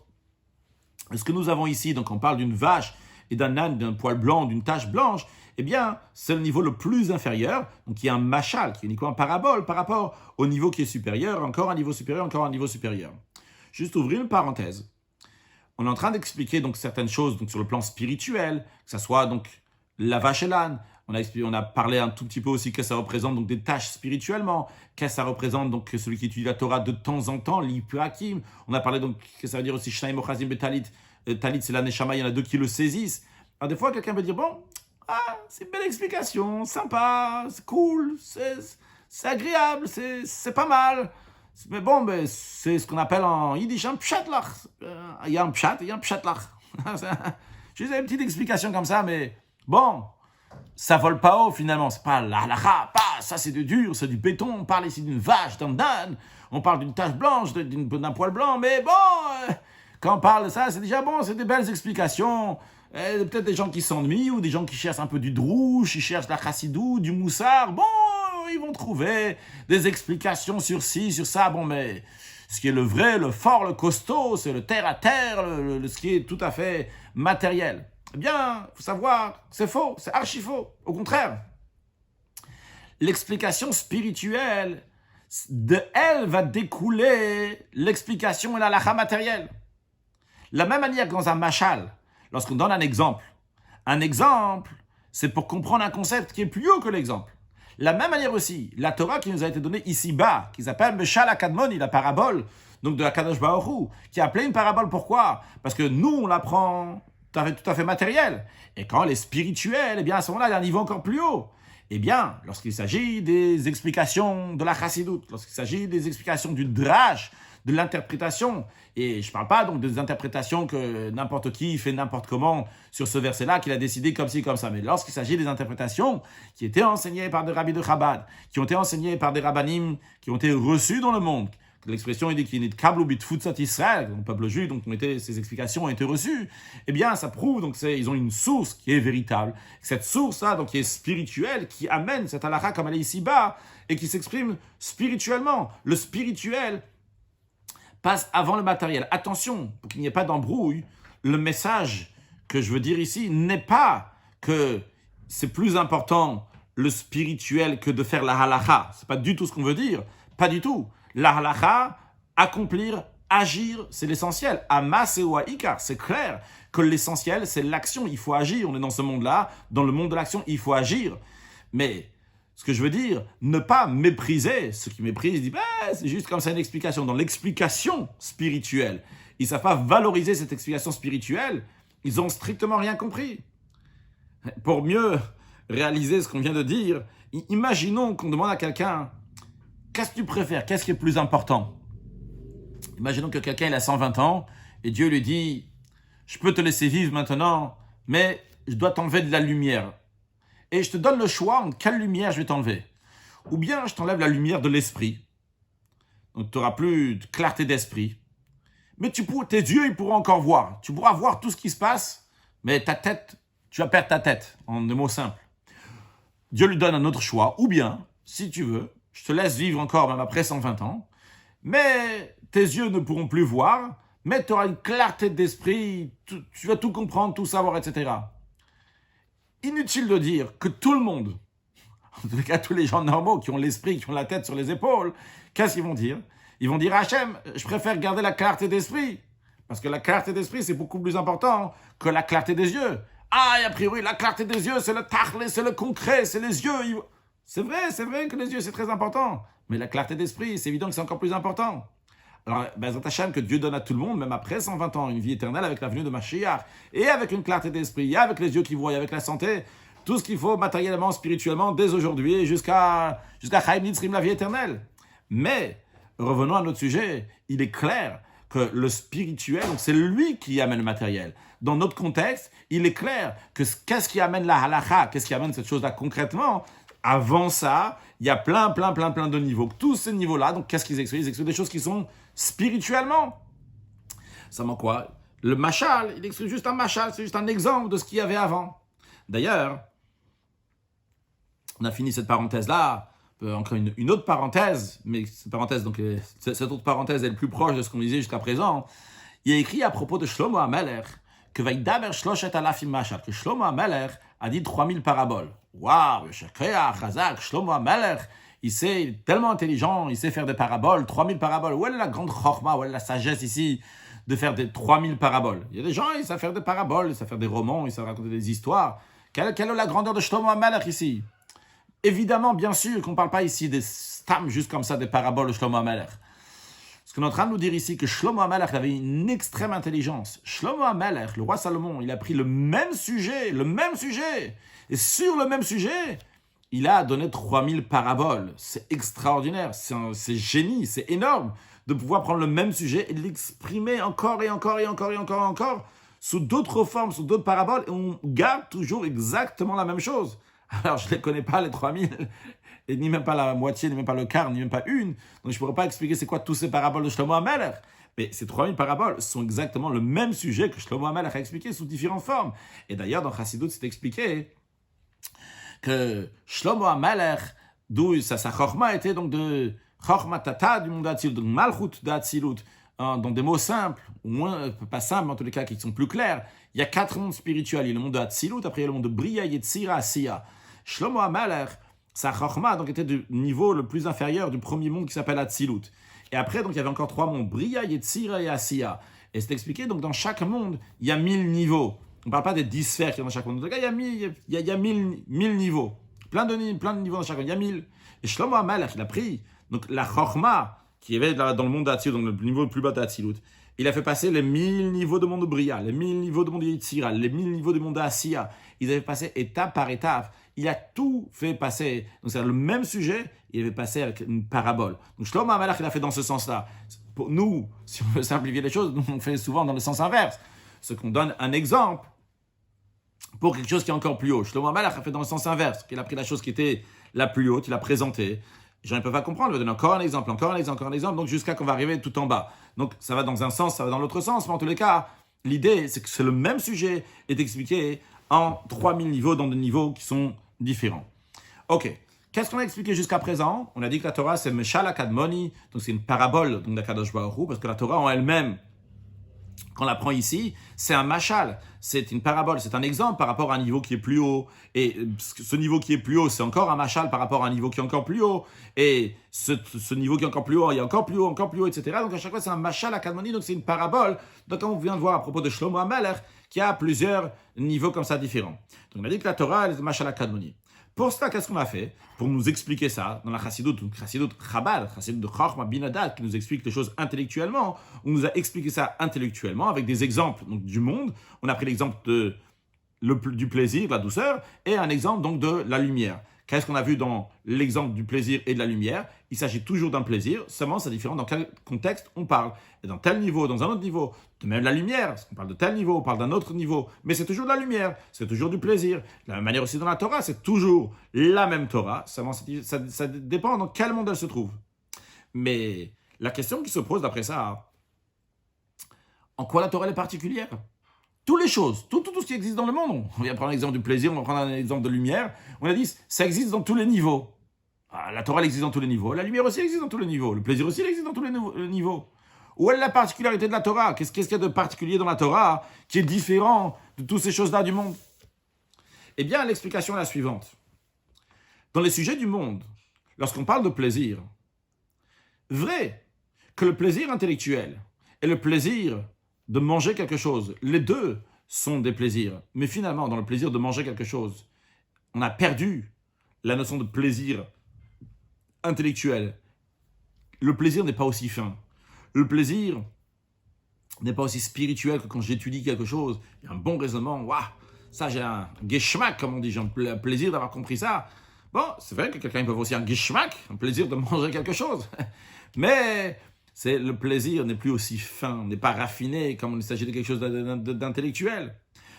Speaker 1: Et ce que nous avons ici, donc on parle d'une vache et d'un âne, d'un poil blanc, d'une tache blanche, eh bien, c'est le niveau le plus inférieur, donc il y a un machal, qui est uniquement un parabole par rapport au niveau qui est supérieur, encore un niveau supérieur, encore un niveau supérieur. Juste ouvrir une parenthèse. On est en train d'expliquer donc certaines choses donc, sur le plan spirituel, que ce soit donc la vache et l'âne, On a parlé un tout petit peu aussi que ça représente donc des tâches spirituellement, que ça représente donc celui qui étudie la Torah de temps en temps, l'Ipurakim. On a parlé donc que ça veut dire aussi Shnaim Ochazim Betalit. Talit, c'est la Neshama, il y en a deux qui le saisissent. Alors des fois, quelqu'un peut dire, bon, c'est une belle explication, sympa, c'est cool, c'est agréable, c'est pas mal. Mais bon, c'est ce qu'on appelle en yiddish un pshatlach. Il y a un pshat et il y a un pshatlach. Juste une petite explication comme ça, mais bon, ça vole pas haut finalement. C'est pas la halakha, ça c'est de dur, c'est du béton. On parle ici d'une vache, d'un âne, on parle d'une tache blanche, d'un poil blanc, mais bon, quand on parle de ça, c'est déjà bon, c'est des belles explications. Peut-être des gens qui s'ennuient ou des gens qui cherchent un peu du drouche, ils cherchent la chassidou, du moussard. Bon, ils vont trouver des explications sur ci, sur ça. Bon, mais ce qui est le vrai, le fort, le costaud, c'est le terre à terre, ce qui est tout à fait matériel. Eh bien, il faut savoir, c'est faux, c'est archi faux. Au contraire, l'explication spirituelle, de elle va découler l'explication et la halakha matérielle. La même manière que dans un machal, lorsqu'on donne un exemple, c'est pour comprendre un concept qui est plus haut que l'exemple. La même manière aussi, la Torah qui nous a été donnée ici-bas, qui s'appelle Meshal HaKadmoni, la parabole, donc de la Kadosh Baruch Hu, qui est appelée une parabole. Pourquoi? Parce que nous, on l'apprend tout à fait matériel. Et quand elle est spirituelle, eh bien à ce moment-là, il y a un niveau encore plus haut. Eh bien, lorsqu'il s'agit des explications de la chassidoute, lorsqu'il s'agit des explications du drash, de l'interprétation, et je ne parle pas donc des interprétations que n'importe qui fait n'importe comment sur ce verset-là, qu'il a décidé comme ci, comme ça, mais lorsqu'il s'agit des interprétations qui étaient enseignées par des rabbis de Chabad, qui ont été enseignées par des rabbanim, qui ont été reçus dans le monde, l'expression est déclinée de Kablu Bitfutsat Israël, le peuple juif, donc ces explications ont été reçues, eh bien ça prouve, donc ils ont une source qui est véritable, cette source-là, donc qui est spirituelle, qui amène cette halakha comme elle est ici-bas, et qui s'exprime spirituellement. Le spirituel passe avant le matériel. Attention, pour qu'il n'y ait pas d'embrouille, le message que je veux dire ici n'est pas que c'est plus important le spirituel que de faire la halakha. C'est pas du tout ce qu'on veut dire. Pas du tout. La halakha, accomplir, agir, c'est l'essentiel. Amas et Ikar, c'est clair que l'essentiel, c'est l'action. Il faut agir. On est dans ce monde-là. Dans le monde de l'action, il faut agir. Mais ce que je veux dire, ne pas mépriser. Ceux qui méprisent disent, c'est juste comme ça une explication. Dans l'explication spirituelle, ils ne savent pas valoriser cette explication spirituelle. Ils n'ont strictement rien compris. Pour mieux réaliser ce qu'on vient de dire, imaginons qu'on demande à quelqu'un, qu'est-ce que tu préfères? Qu'est-ce qui est plus important? Imaginons que quelqu'un il a 120 ans et Dieu lui dit, je peux te laisser vivre maintenant, mais je dois t'enlever de la lumière. Et je te donne le choix entre quelle lumière je vais t'enlever. Ou bien je t'enlève la lumière de l'esprit. Donc tu n'auras plus de clarté d'esprit. Mais tes yeux, ils pourront encore voir. Tu pourras voir tout ce qui se passe, mais ta tête, tu vas perdre ta tête, en des mots simples. Dieu lui donne un autre choix. Ou bien, si tu veux, je te laisse vivre encore même après 120 ans, mais tes yeux ne pourront plus voir, mais tu auras une clarté d'esprit, tu vas tout comprendre, tout savoir, etc. Inutile de dire que tout le monde, en tout cas tous les gens normaux qui ont l'esprit, qui ont la tête sur les épaules, qu'est-ce qu'ils vont dire? Ils vont dire, Hachem, je préfère garder la clarté d'esprit. Parce que la clarté d'esprit, c'est beaucoup plus important que la clarté des yeux. Et a priori, la clarté des yeux, c'est le tachle, c'est le concret, c'est les yeux. C'est vrai que les yeux, c'est très important. Mais la clarté d'esprit, c'est évident que c'est encore plus important. Alors, Hachem, que Dieu donne à tout le monde, même après 120 ans, une vie éternelle avec la venue de Mashiach, et avec une clarté d'esprit, et avec les yeux qui voient, et avec la santé, tout ce qu'il faut matériellement, spirituellement, dès aujourd'hui, jusqu'à Chaim Nitzrim, la vie éternelle. Mais, revenons à notre sujet, il est clair que le spirituel, c'est lui qui amène le matériel. Dans notre contexte, il est clair que qu'est-ce qui amène la halakha, qu'est-ce qui amène cette chose-là concrètement. Avant ça, il y a plein de niveaux. Tous ces niveaux-là, donc qu'est-ce qu'ils expliquent? Ils expliquent des choses qui sont spirituellement. Ça manque quoi? Le machal, il explique juste un machal, c'est juste un exemple de ce qu'il y avait avant. D'ailleurs, on a fini cette parenthèse-là, encore une autre parenthèse, mais cette parenthèse, donc cette autre parenthèse est le plus proche de ce qu'on disait jusqu'à présent. Il y a écrit à propos de Shlomo HaMelech que Vaïdaber Shloshet Alafim Mashal, que Shlomo HaMelech a dit 3000 paraboles. Waouh, Chazak, Shlomo HaMelech, il est tellement intelligent, il sait faire des paraboles, 3000 paraboles. Où est la grande chorma, où est la sagesse ici de faire des 3000 paraboles? Il y a des gens, ils savent faire des paraboles, ils savent faire des romans, ils savent raconter des histoires. Quelle est la grandeur de Shlomo HaMelech ici? Évidemment, bien sûr, qu'on ne parle pas ici des stam, juste comme ça, des paraboles de Shlomo HaMelech. Ce qu'on est en train de nous dire ici, que Shlomo HaMelech avait une extrême intelligence. Shlomo HaMelech, le roi Salomon, il a pris le même sujet, et sur le même sujet, il a donné 3000 paraboles. C'est extraordinaire, c'est génie, c'est énorme de pouvoir prendre le même sujet et de l'exprimer encore et encore et encore et encore et encore sous d'autres formes, sous d'autres paraboles, et on garde toujours exactement la même chose. Alors, je ne les connais pas, les 3000, et ni même pas la moitié, ni même pas le quart, ni même pas une. Donc, je ne pourrais pas expliquer c'est quoi tous ces paraboles de Shlomo HaMelech. Mais ces 3000 paraboles sont exactement le même sujet que Shlomo HaMelech a expliqué sous différentes formes. Et d'ailleurs, dans Chassidut, c'est expliqué que Shlomo HaMelech, d'où sa chorma était donc de chorma tata du monde d'Atsilut, donc malchut d'Atsilut, dans des mots simples, ou moins, pas simples, mais en tous les cas qui sont plus clairs. Il y a 4 mondes spirituels. Il y a le monde de Atsilut, après il y a le monde de Bria, Yetzira, Asiya. Shlomo HaMelech, sa chorma donc était du niveau le plus inférieur du premier monde qui s'appelle Atsilut. Et après, donc il y avait encore 3 mondes, Bria, Yetzira et Asiya. Et c'est expliqué, donc dans chaque monde, il y a 1000 niveaux. On ne parle pas des 10 sphères qui sont dans chaque monde. Il y a 1000 niveaux. Plein de niveaux dans chaque monde. Il y a 1000. Et Shlomo HaMelech, il a pris donc la chorma qui avait dans le monde d'Atsilut, donc le niveau le plus bas d'Atsilut. Il a fait passer les 1000 niveaux de monde de Bria, les 1000 niveaux de monde de Yetzira, les 1000 niveaux de monde d'Asiya. Ils avaient passé étape par étape. Il a tout fait passer. Donc c'est le même sujet, il avait passé avec une parabole. Donc Shlomo HaMelech, il a fait dans ce sens-là. Pour nous, si on veut simplifier les choses, nous on fait souvent dans le sens inverse. C'est qu'on donne un exemple pour quelque chose qui est encore plus haut. Shlomo HaMelech a fait dans le sens inverse. Il a pris la chose qui était la plus haute, il l'a présentée. Les gens ne peuvent pas comprendre, il va donner encore un exemple, donc jusqu'à qu'on va arriver tout en bas. Donc ça va dans un sens, ça va dans l'autre sens, mais en tous les cas, l'idée, c'est que c'est le même sujet est expliqué en 3000 niveaux, dans des niveaux qui sont différents. Ok, qu'est-ce qu'on a expliqué jusqu'à présent? On a dit que la Torah, c'est Meshal HaKadmoni, donc c'est une parabole d'Akadosh Baruch Hu, parce que la Torah en elle-même, quand on la prend ici, c'est un machal, c'est une parabole, c'est un exemple par rapport à un niveau qui est plus haut. Et ce niveau qui est plus haut, c'est encore un machal par rapport à un niveau qui est encore plus haut. Et ce niveau qui est encore plus haut, il y a encore plus haut, etc. Donc à chaque fois, c'est un machal à Kadmoni, donc c'est une parabole. Donc comme on vient de voir à propos de Shlomo HaMelech, qui a plusieurs niveaux comme ça différents. Donc on a dit que la Torah, elle est machal à Kadmoni. Pour cela, qu'est-ce qu'on a fait? Pour nous expliquer ça, dans la Chassidut Chabad, Chassidut de Chochma Binadat, qui nous explique les choses intellectuellement, on nous a expliqué ça intellectuellement avec des exemples donc, du monde. On a pris l'exemple du plaisir, de la douceur, et un exemple donc de la lumière. Qu'est-ce qu'on a vu dans l'exemple du plaisir et de la lumière? Il s'agit toujours d'un plaisir, seulement c'est différent dans quel contexte on parle. Et dans tel niveau, dans un autre niveau, de même la lumière, parce qu'on parle de tel niveau, on parle d'un autre niveau, mais c'est toujours de la lumière, c'est toujours du plaisir. De la même manière aussi dans la Torah, c'est toujours la même Torah, seulement ça dépend dans quel monde elle se trouve. Mais la question qui se pose d'après ça, en quoi la Torah est particulière? Toutes les choses, tout ce qui existe dans le monde. On vient prendre l'exemple du plaisir, on va prendre un exemple de lumière. On a dit, ça existe dans tous les niveaux. La Torah, elle existe dans tous les niveaux. La lumière aussi existe dans tous les niveaux. Le plaisir aussi, il existe dans tous les niveaux. Où est la particularité de la Torah? Qu'est-ce qu'il y a de particulier dans la Torah qui est différent de toutes ces choses-là du monde? Eh bien, l'explication est la suivante. Dans les sujets du monde, lorsqu'on parle de plaisir, vrai que le plaisir intellectuel et le plaisir de manger quelque chose, les deux sont des plaisirs. Mais finalement, dans le plaisir de manger quelque chose, on a perdu la notion de plaisir intellectuel. Le plaisir n'est pas aussi fin. Le plaisir n'est pas aussi spirituel que quand j'étudie quelque chose. Il y a un bon raisonnement. Waouh, ça j'ai un geschmack, comme on dit. J'ai un plaisir d'avoir compris ça. Bon, c'est vrai que quelqu'un peut avoir aussi un geschmack, un plaisir de manger quelque chose. Mais le plaisir n'est plus aussi fin, n'est pas raffiné comme il s'agit de quelque chose d'intellectuel.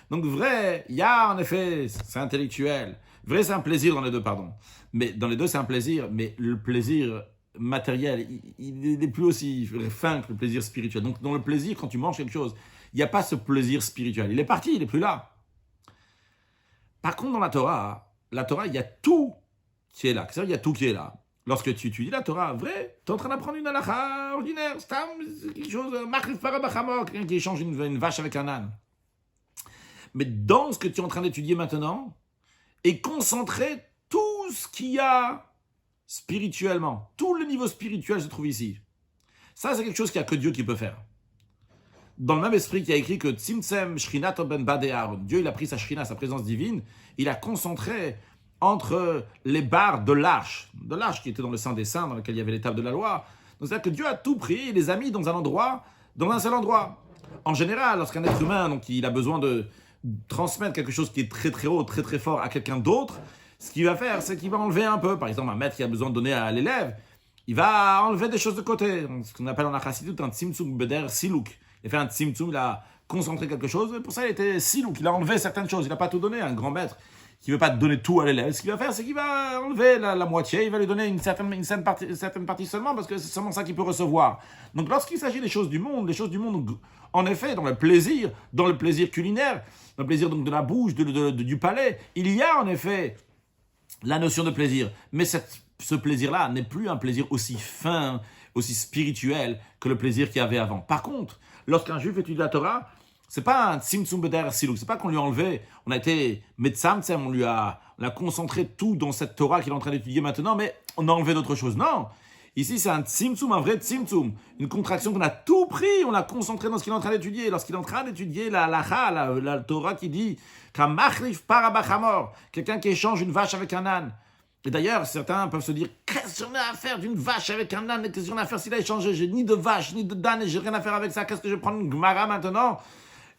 Speaker 1: Donc vrai, il y a en effet, c'est intellectuel. Vrai, c'est un plaisir dans les deux, pardon. Mais dans les deux, c'est un plaisir, mais le plaisir matériel, il n'est plus aussi fin que le plaisir spirituel. Donc dans le plaisir, quand tu manges quelque chose, il n'y a pas ce plaisir spirituel. Il est parti, il n'est plus là. Par contre, dans la Torah, il y a tout qui est là. C'est-à-dire, il y a tout qui est là. Lorsque tu étudies la Torah, vrai, tu es en train d'apprendre une halakha ordinaire, c'est quelque chose, quelqu'un qui échange une vache avec un âne. Mais dans ce que tu es en train d'étudier maintenant, est concentré tout ce qu'il y a spirituellement. Tout le niveau spirituel se trouve ici. Ça, c'est quelque chose qu'il n'y a que Dieu qui peut faire. dans le même esprit qui a écrit que Tzimtzem Shrinat Ben Badei Aaron, Dieu il a pris sa Shrina, sa présence divine, il a concentré entre les barres de l'arche qui était dans le Saint des Saints, dans lequel il y avait l'étape de la loi. Donc c'est-à-dire que Dieu a tout pris et les a mis dans un endroit, dans un seul endroit. En général, lorsqu'un être humain, donc, il a besoin de transmettre quelque chose qui est très très haut, très très fort à quelqu'un d'autre, ce qu'il va faire, c'est qu'il va enlever un peu. Par exemple, un maître qui a besoin de donner à l'élève, il va enlever des choses de côté. Donc, ce qu'on appelle en Chassidut un tzimtzum beder siluk. Il a fait un tzimtzum, il a concentré quelque chose, et pour ça il était siluk, il a enlevé certaines choses, il n'a pas tout donné. Un grand maître qui ne veut pas donner tout à l'élève, ce qu'il va faire, c'est qu'il va enlever la moitié, il va lui donner une certaine partie seulement, parce que c'est seulement ça qu'il peut recevoir. Donc lorsqu'il s'agit des choses du monde, en effet, dans le plaisir culinaire, dans le plaisir donc de la bouche, du palais, il y a en effet la notion de plaisir. Mais ce plaisir-là n'est plus un plaisir aussi fin, aussi spirituel que le plaisir qu'il y avait avant. Par contre, lorsqu'un juif étudie la Torah, c'est pas un tzimtzum beder siluk, c'est pas qu'on lui a enlevé, on a été metzamtzem, on a concentré tout dans cette Torah qu'il est en train d'étudier maintenant, mais on a enlevé d'autres choses. Non, ici c'est un tzimtzum, un vrai tzimtzum, une contraction qu'on a tout pris, on l'a concentré dans ce qu'il est en train d'étudier. Lorsqu'il est en train d'étudier la Torah qui dit kamachlif parabachamor, quelqu'un qui échange une vache avec un âne. Et d'ailleurs, certains peuvent se dire, qu'est-ce qu'on a à faire d'une vache avec un âne? Qu'est-ce qu'on a à faire s'il a échangé? J'ai ni de vache, ni d'âne, et j'ai rien à faire avec ça. Qu'est-ce que je vais prendre une Gemara maintenant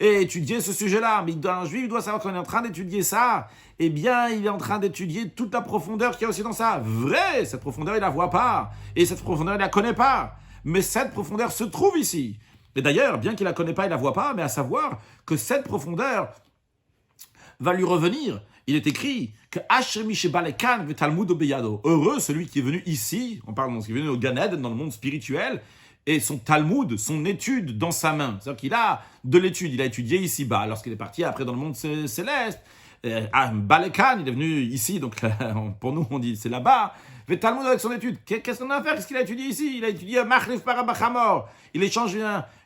Speaker 1: et étudier ce sujet-là? Mais un juif doit savoir qu'on est en train d'étudier ça. Eh bien, il est en train d'étudier toute la profondeur qu'il y a aussi dans ça. Vrai, cette profondeur, il la voit pas. Et cette profondeur, il la connaît pas. Mais cette profondeur se trouve ici. Et d'ailleurs, bien qu'il la connaît pas, il la voit pas, mais à savoir que cette profondeur va lui revenir. Il est écrit que heureux celui qui est venu ici, on parle de ce qui est venu au Gan Eden, dans le monde spirituel, et son Talmud, son étude dans sa main. C'est-à-dire qu'il a de l'étude, il a étudié ici-bas, lorsqu'il est parti après dans le monde céleste. Balekan, il est venu ici, donc pour nous on dit c'est là-bas. Le Talmud avec son étude, qu'est-ce qu'on a à faire? Qu'est-ce qu'il a étudié ici? Il a étudié Machlif Parabachamor, il échange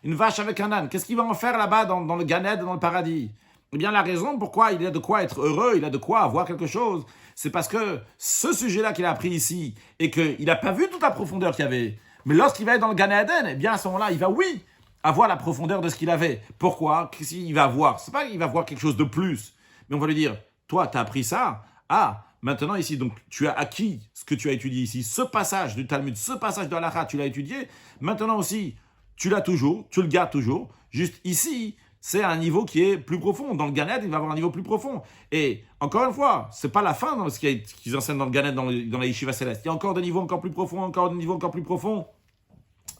Speaker 1: une vache avec un âne. Qu'est-ce qu'il va en faire là-bas dans le Gan Eden, dans le paradis? Eh bien, la raison pourquoi il a de quoi être heureux, il a de quoi avoir quelque chose, c'est parce que ce sujet-là qu'il a appris ici, et qu'il n'a pas vu toute la profondeur qu'il y avait, mais lorsqu'il va être dans le Gan Eden, eh bien, à ce moment-là, il va, oui, avoir la profondeur de ce qu'il avait. Pourquoi? Qu'est-ce qu'il va voir? C'est pas qu'il va voir quelque chose de plus, mais on va lui dire, toi, tu as appris ça, maintenant ici, donc, tu as acquis ce que tu as étudié ici, ce passage du Talmud, ce passage de Halakha, tu l'as étudié, maintenant aussi, tu l'as toujours, tu le gardes toujours, juste ici, c'est un niveau qui est plus profond. Dans le Gan Eden, il va avoir un niveau plus profond. Et encore une fois, c'est pas la fin dans ce qu'ils enseignent dans le Gan Eden, dans la Yeshiva céleste. Il y a encore des niveaux encore plus profonds, encore des niveaux encore plus profonds.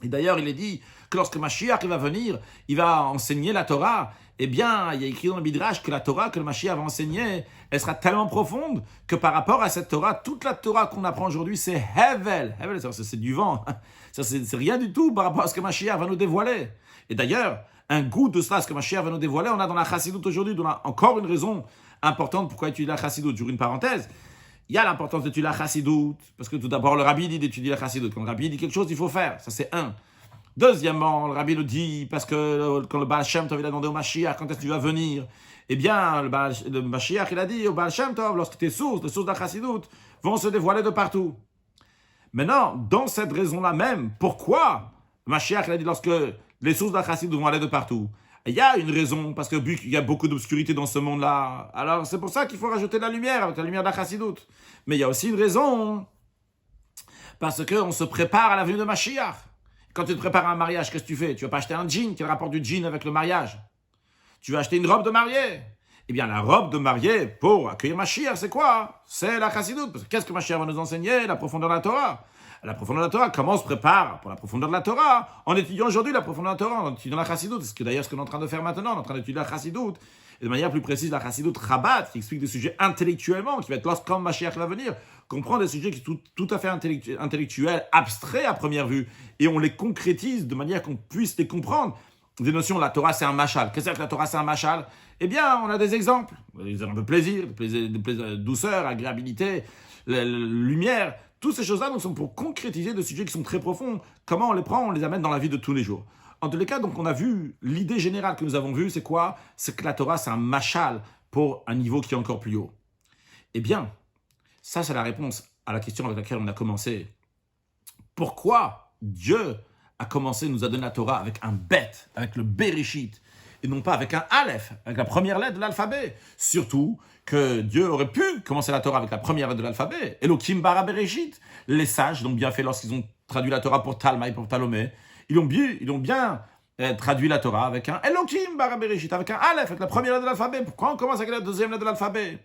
Speaker 1: Et d'ailleurs, il est dit que lorsque Mashiach va venir, il va enseigner la Torah. Eh bien, il y a écrit dans le Midrash que la Torah que le Mashiach va enseigner, elle sera tellement profonde que par rapport à cette Torah, toute la Torah qu'on apprend aujourd'hui, c'est Hevel. Hevel, c'est du vent. Ça, c'est rien du tout par rapport à ce que Mashiach va nous dévoiler. Et d'ailleurs, un goût de cela, ce que Mashiach va nous dévoiler, on a dans la Chassidut aujourd'hui, on a encore une raison importante pourquoi étudier la Chassidut. J'ouvre une parenthèse. Il y a l'importance d'étudier la Chassidut, parce que tout d'abord, le Rabbi dit d'étudier la Chassidut. Quand le Rabbi dit quelque chose, il faut faire. Ça, c'est un. Deuxièmement, le Rabbi nous dit, parce que quand le Baal Shem Tov, il a demandé au Mashiach, quand est-ce que tu vas venir? Eh bien, le Mashiach, il a dit au Baal Shem Tov, lorsque tes sources, les sources de la Chassidut, vont se dévoiler de partout. Maintenant, dans cette raison-là même, pourquoi le Mashiach, il a dit, lorsque les sources de la Chassidut vont aller de partout? Il y a une raison, parce qu'il y a beaucoup d'obscurité dans ce monde-là. Alors, c'est pour ça qu'il faut rajouter de la lumière, avec la lumière de la Chassidut. Mais il y a aussi une raison, parce qu'on se prépare à la venue de Mashiach. Quand tu te prépares à un mariage, qu'est-ce que tu fais? Tu vas pas acheter un jean, quel rapport du jean avec le mariage? Tu vas acheter une robe de mariée. Eh bien, la robe de mariée pour accueillir Mashiach, c'est quoi? C'est la Chassidut. Parce que qu'est-ce que Mashiach va nous enseigner? La profondeur de la Torah. La profondeur de la Torah, comment on se prépare pour la profondeur de la Torah? En étudiant aujourd'hui la profondeur de la Torah, en étudiant la Chassidut. C'est ce que d'ailleurs ce qu'on est en train de faire maintenant, on est en train d'étudier la Chassidut. Et de manière plus précise, la Chassidut Rabat, qui explique des sujets intellectuellement, qui va être lorsque quand Mashiach va venir, comprend des sujets qui sont tout à fait intellectuels, abstraits à première vue, et on les concrétise de manière qu'on puisse les comprendre. Des notions, la Torah c'est un machal. Qu'est-ce que la Torah c'est un machal? Eh bien, on a des exemples. Des exemples de plaisir, de douceur, agréabilité, lumière. Toutes ces choses-là sont pour concrétiser des sujets qui sont très profonds. Comment on les prend? On les amène dans la vie de tous les jours. En tous les cas, donc, on a vu, l'idée générale que nous avons vue, c'est quoi? C'est que la Torah, c'est un machal pour un niveau qui est encore plus haut. Eh bien, ça, c'est la réponse à la question avec laquelle on a commencé. Pourquoi Dieu a commencé, nous a donné la Torah avec un bet, avec le Bereshit, et non pas avec un Aleph, avec la première lettre de l'alphabet. Surtout que Dieu aurait pu commencer la Torah avec la première lettre de l'alphabet. Elohim bara Bereshit. Les sages l'ont bien fait lorsqu'ils ont traduit la Torah pour Talmaï, pour Talomé. Ils ont bien traduit la Torah avec un Elohim bara Bereshit, avec un Aleph, avec la première lettre de l'alphabet. Pourquoi on commence avec la deuxième lettre de l'alphabet?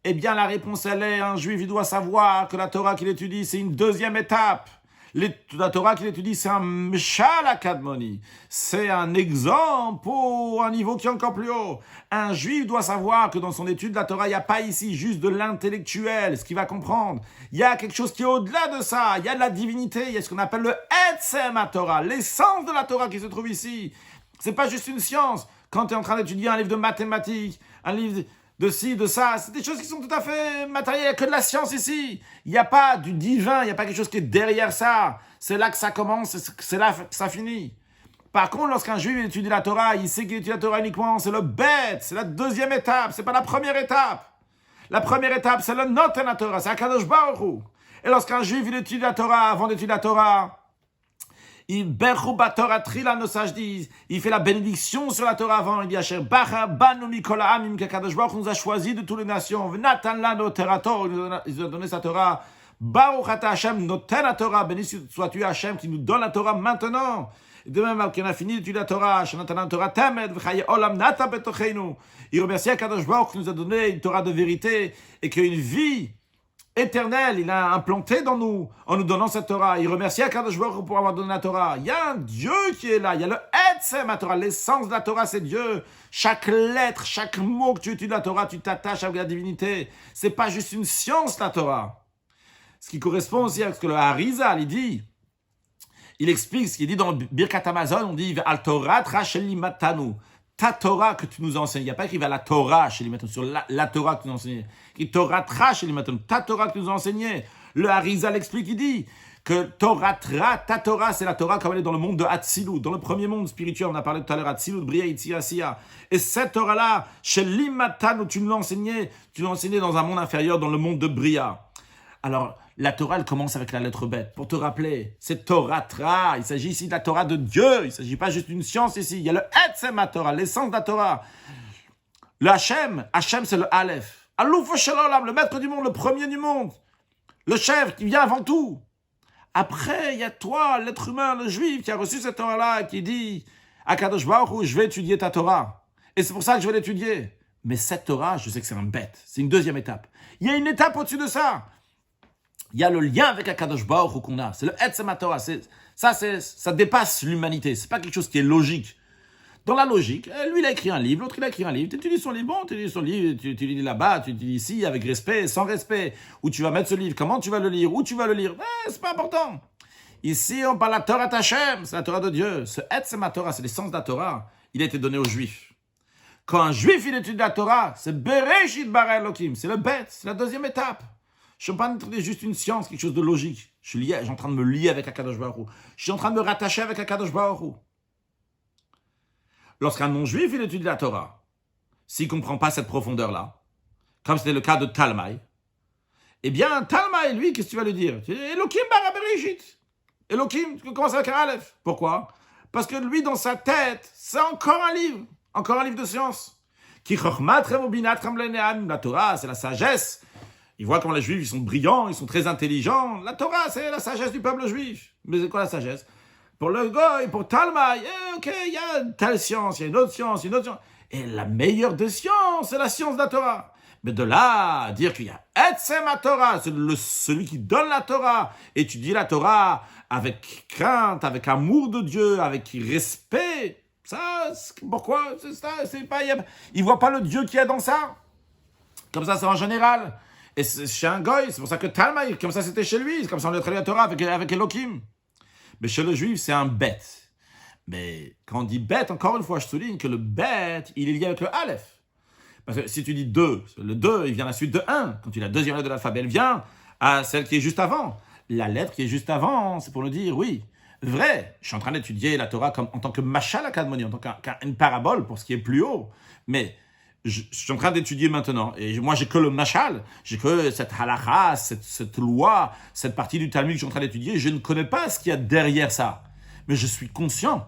Speaker 1: Eh bien, la réponse, elle est, un juif, il doit savoir que la Torah qu'il étudie, c'est une deuxième étape. La Torah qu'il étudie, c'est un Meshal Akadmoni. C'est un exemple pour un niveau qui est encore plus haut. Un juif doit savoir que dans son étude de la Torah, il n'y a pas ici juste de l'intellectuel, ce qu'il va comprendre. Il y a quelque chose qui est au-delà de ça. Il y a de la divinité. Il y a ce qu'on appelle le Etzem HaTorah, l'essence de la Torah qui se trouve ici. C'est pas juste une science. Quand tu es en train d'étudier un livre de mathématiques, un livre de ci, de ça, c'est des choses qui sont tout à fait matérielles, il n'y a que de la science ici. Il n'y a pas du divin, il n'y a pas quelque chose qui est derrière ça. C'est là que ça commence, c'est là que ça finit. Par contre, lorsqu'un juif étudie la Torah, il sait qu'il étudie la Torah uniquement, c'est le bet, c'est la deuxième étape, c'est pas la première étape. La première étape, c'est le Noten Torah, c'est Akadosh Baruch Hu. Et lorsqu'un juif il étudie la Torah, avant d'étudier la Torah, il berchu batorah trila, nos sages disent, il fait la bénédiction sur la Torah avant, il dit Asher bacha banu mikol ha'amim, qu'Akadosh Baruch Hu nous a choisi de toutes les nations, v'natan lanu terato, il nous a donné sa Torah, Baruch ata Hashem noten la Torah, béni sois-tu Hashem qui nous donne la Torah maintenant. Et de même qu'on a fini d'étudier la Torah, shenatan la Torah temed v'chaye olam nata betocheinu, il remercie Akadosh Baruch Hu qui nous a donné une Torah de vérité et qu'une vie éternel, il a implanté dans nous, en nous donnant cette Torah. Il remercie Akadosh Baruch Hu pour avoir donné la Torah. Il y a un Dieu qui est là. Il y a le Etzem HaTorah. L'essence de la Torah, c'est Dieu. Chaque lettre, chaque mot que tu étudies de la Torah, tu t'attaches avec la divinité. C'est pas juste une science, la Torah. Ce qui correspond aussi à ce que le Harizal, il dit. Il explique ce qu'il dit dans le Birkat Hamazon. On dit Al Torah Tracheli Matanu. Ta Torah que tu nous enseignes. Il n'y a pas écrit la Torah chez les matin, sur la Torah que tu nous enseignes. Qui Torah tra chez les matin. Ta Torah que tu nous enseignes. Le Harizal explique, il dit que Torah tra, ta Torah, c'est la Torah comme elle est dans le monde de Hatzilut, dans le premier monde spirituel. On a parlé tout à l'heure, Hatzilut, Bria, Yitzira, Siya. Et cette Torah-là, chez l'Imatan, où tu l'as enseigné dans un monde inférieur, dans le monde de Bria. Alors, la Torah, elle commence avec la lettre bête. Pour te rappeler, c'est Torah Tra. Il s'agit ici de la Torah de Dieu. Il ne s'agit pas juste d'une science ici. Il y a le Etzem HaTorah, l'essence de la Torah. Le Hashem, c'est le Aleph. Alouf Shalom, le maître du monde, le premier du monde. Le chef qui vient avant tout. Après, il y a toi, l'être humain, le juif, qui a reçu cette Torah-là, qui dit à Kadosh Baruch Hu, je vais étudier ta Torah. Et c'est pour ça que je vais l'étudier. Mais cette Torah, je sais que c'est un bête. C'est une deuxième étape. Il y a une étape au-dessus de ça. Il y a le lien avec Akadosh Baruch Hu qu'on a. C'est le Etzem HaTorah. Ça dépasse l'humanité. C'est pas quelque chose qui est logique. Dans la logique, lui, il a écrit un livre, l'autre, il a écrit un livre. Tu étudies son livre, bon, tu étudies son livre, tu lis là-bas, tu étudies ici, avec respect, sans respect. Où tu vas mettre ce livre, comment tu vas le lire, où tu vas le lire. C'est pas important. Ici, on parle de la Torah Tachem, c'est la Torah de Dieu. Ce Etzem HaTorah, c'est l'essence de la Torah. Il a été donné aux Juifs. Quand un Juif, il étudie la Torah, c'est Bereshit bara Elokim. C'est le bête, c'est la deuxième étape. Je ne suis pas en train de juste une science, quelque chose de logique. Je suis en train de me lier avec Akadosh Baruch Hu. Je suis en train de me rattacher avec Akadosh Baruch Hu. Lorsqu'un non-juif, il étudie la Torah, s'il ne comprend pas cette profondeur-là, comme c'était le cas de Talmaï, eh bien, Talmaï, lui, qu'est-ce que tu vas lui dire? Elohim bara Bereshit. Elohim, tu commences avec un Aleph. Pourquoi? Parce que lui, dans sa tête, c'est encore un livre de science. Ki chochmat remobinat ramleneam. La Torah, c'est la sagesse. Il voit comment les Juifs, ils sont brillants, ils sont très intelligents. La Torah, c'est la sagesse du peuple juif. Mais c'est quoi la sagesse? Pour le goy, pour Talmaï, ok, il y a telle science, il y a une autre science, une autre science. Et la meilleure des sciences, c'est la science de la Torah. Mais de là, à dire qu'il y a Etzem HaTorah, c'est celui qui donne la Torah, étudie la Torah avec crainte, avec amour de Dieu, avec respect. Ça, pourquoi? C'est pas, il voit pas le Dieu qu'il y a dans ça. Comme ça, c'est en général. Et c'est chez un goy, c'est pour ça que Talmaï, comme ça c'était chez lui, comme ça on lui a traduit la Torah avec Elohim. Mais chez le juif, c'est un bête. Mais quand on dit bête, encore une fois, je souligne que le bête, il est lié avec le Aleph. Parce que si tu dis 2, le 2, il vient à la suite de 1. Quand tu dis la deuxième lettre de l'alphabet, elle vient à celle qui est juste avant. La lettre qui est juste avant, c'est pour le dire, oui. Vrai, je suis en train d'étudier la Torah en tant que mashal akadmoni, en tant qu'une parabole pour ce qui est plus haut. Mais je suis en train d'étudier maintenant. Et moi, j'ai que le mashal, j'ai que cette halakha, cette loi, cette partie du Talmud que je suis en train d'étudier. Je ne connais pas ce qu'il y a derrière ça. mais je suis conscient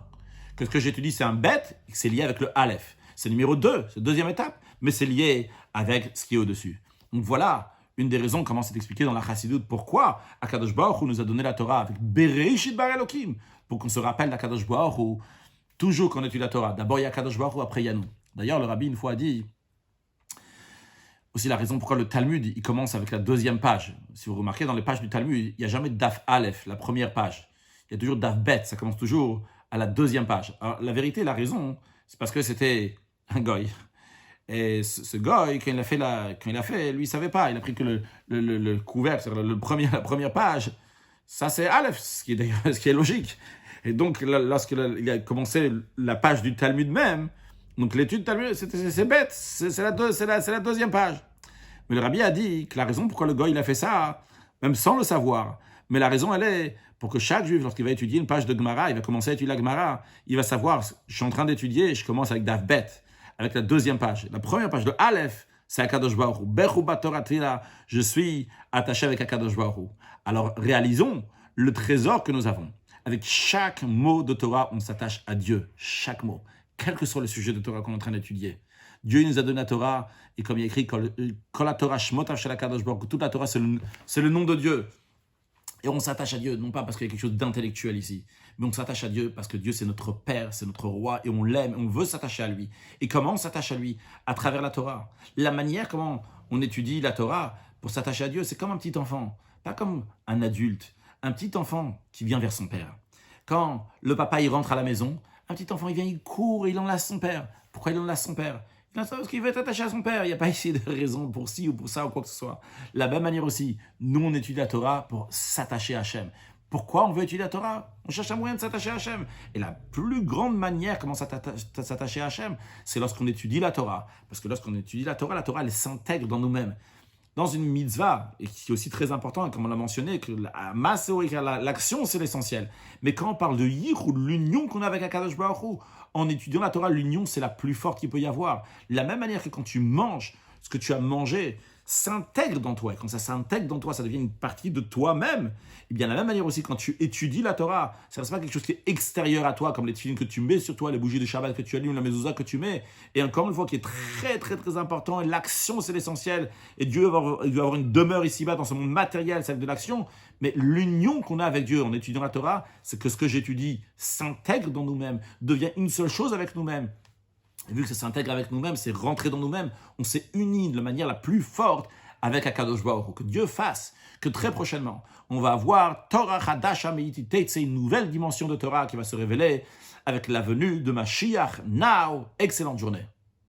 Speaker 1: que ce que j'étudie, c'est un bête et que c'est lié avec le Aleph. C'est numéro 2, c'est la deuxième étape, mais c'est lié avec ce qui est au-dessus. Donc voilà une des raisons, comment c'est expliqué dans la Chassidut, pourquoi Akadosh Baruch Hu nous a donné la Torah avec Bereshit Bar Elokim, pour qu'on se rappelle d'Akadosh Baruch Hu, toujours qu'on étudie la Torah. D'abord, il y a Akadosh Baruch Hu, après il y a nous. D'ailleurs, le Rabbi, une fois, a dit aussi la raison pourquoi le Talmud, il commence avec la deuxième page. Si vous remarquez, dans les pages du Talmud, il n'y a jamais Daf Aleph, la première page. Il y a toujours Daf Bet, ça commence toujours à la deuxième page. Alors, la vérité, la raison, c'est parce que c'était un goy. Et ce goy, quand il a fait, lui, il ne savait pas. Il a pris que le couvercle, c'est-à-dire la première page, ça c'est Aleph, ce qui est logique. Et donc, lorsqu'il a commencé la page du Talmud même, donc l'étude Talmud, c'est bête, c'est la deuxième page. Mais le Rabbi a dit que la raison pourquoi le goy il a fait ça, même sans le savoir, mais la raison elle est pour que chaque juif, lorsqu'il va étudier une page de Gemara, il va commencer à étudier la Gemara, il va savoir, je suis en train d'étudier, je commence avec Daf Bet, avec la deuxième page. La première page de Aleph, c'est Akadosh Baruch Hu. Bechu Batorah Trila, je suis attaché avec Akadosh Baruch Hu. Alors réalisons le trésor que nous avons. Avec chaque mot de Torah, on s'attache à Dieu. Chaque mot. Quel que soit le sujet de Torah qu'on est en train d'étudier. Dieu il nous a donné la Torah, et comme il y a écrit, Kol la Torah Shmotav Shel HaKadosh Baruch Hu, toute la Torah, c'est le nom de Dieu. Et on s'attache à Dieu, non pas parce qu'il y a quelque chose d'intellectuel ici, mais on s'attache à Dieu parce que Dieu c'est notre Père, c'est notre Roi, et on l'aime, on veut s'attacher à lui. Et comment on s'attache à lui? À travers la Torah. La manière comment on étudie la Torah pour s'attacher à Dieu, c'est comme un petit enfant, pas comme un adulte. Un petit enfant qui vient vers son père. Quand le papa il rentre à la maison, un petit enfant il vient, il court et il enlace son père. Pourquoi il enlace son père? Parce qu'il veut être attaché à son père. Il n'y a pas ici de raison pour ci ou pour ça ou quoi que ce soit. De la même manière aussi, nous on étudie la Torah pour s'attacher à Hachem. Pourquoi on veut étudier la Torah? On cherche un moyen de s'attacher à Hachem. Et la plus grande manière comment s'attacher à Hachem, c'est lorsqu'on étudie la Torah. Parce que lorsqu'on étudie la Torah elle s'intègre dans nous-mêmes. Dans une mitzvah, et qui est aussi très important, comme on l'a mentionné, que l'action c'est l'essentiel. Mais quand on parle de yichud, l'union qu'on a avec Akadosh Baruch Hu, en étudiant la Torah, l'union c'est la plus forte qu'il peut y avoir. De la même manière que quand tu manges, ce que tu as mangé s'intègre dans toi. Et quand ça s'intègre dans toi, ça devient une partie de toi-même. Et bien de la même manière aussi, quand tu étudies la Torah, ça ne reste pas quelque chose qui est extérieur à toi, comme les tefilines que tu mets sur toi, les bougies de Shabbat que tu allumes, la mezouza que tu mets. Et encore une fois, qui est très, très, très important. Et l'action, c'est l'essentiel. Et Dieu doit avoir une demeure ici-bas dans ce monde matériel, celle de l'action. Mais l'union qu'on a avec Dieu en étudiant la Torah, c'est que ce que j'étudie s'intègre dans nous-mêmes, devient une seule chose avec nous-mêmes. Et vu que ça s'intègre avec nous-mêmes, c'est rentrer dans nous-mêmes, on s'est unis de la manière la plus forte avec Akadosh Baruch Hu. Que Dieu fasse que très prochainement, on va avoir Torah Chadasha Meititeit, c'est une nouvelle dimension de Torah qui va se révéler avec la venue de Mashiach. Now, excellente journée.